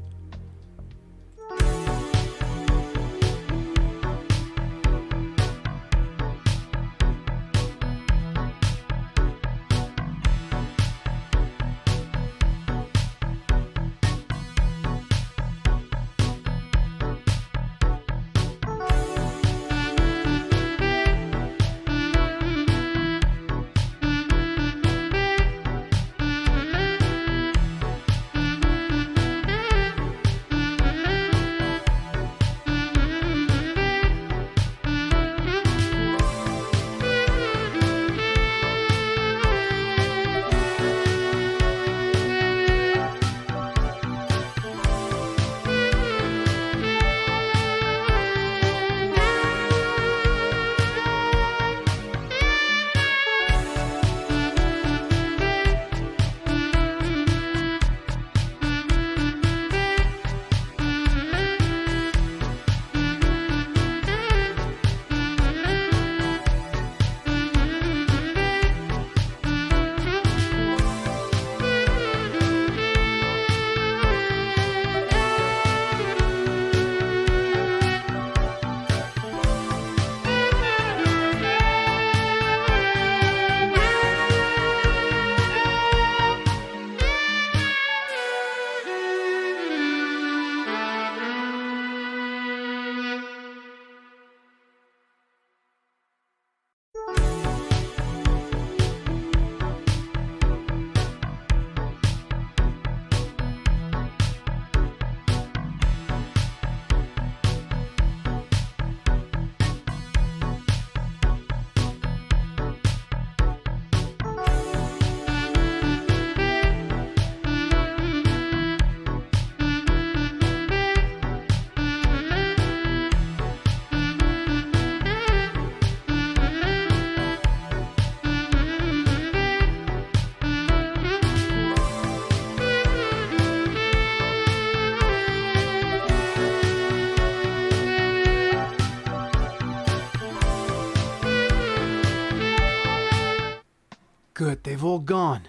But they've all gone.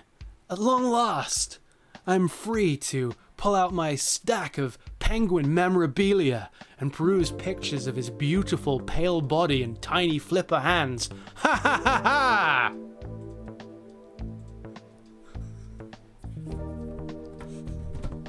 At long last, I'm free to pull out my stack of penguin memorabilia and peruse pictures of his beautiful pale body and tiny flipper hands. Ha ha ha ha!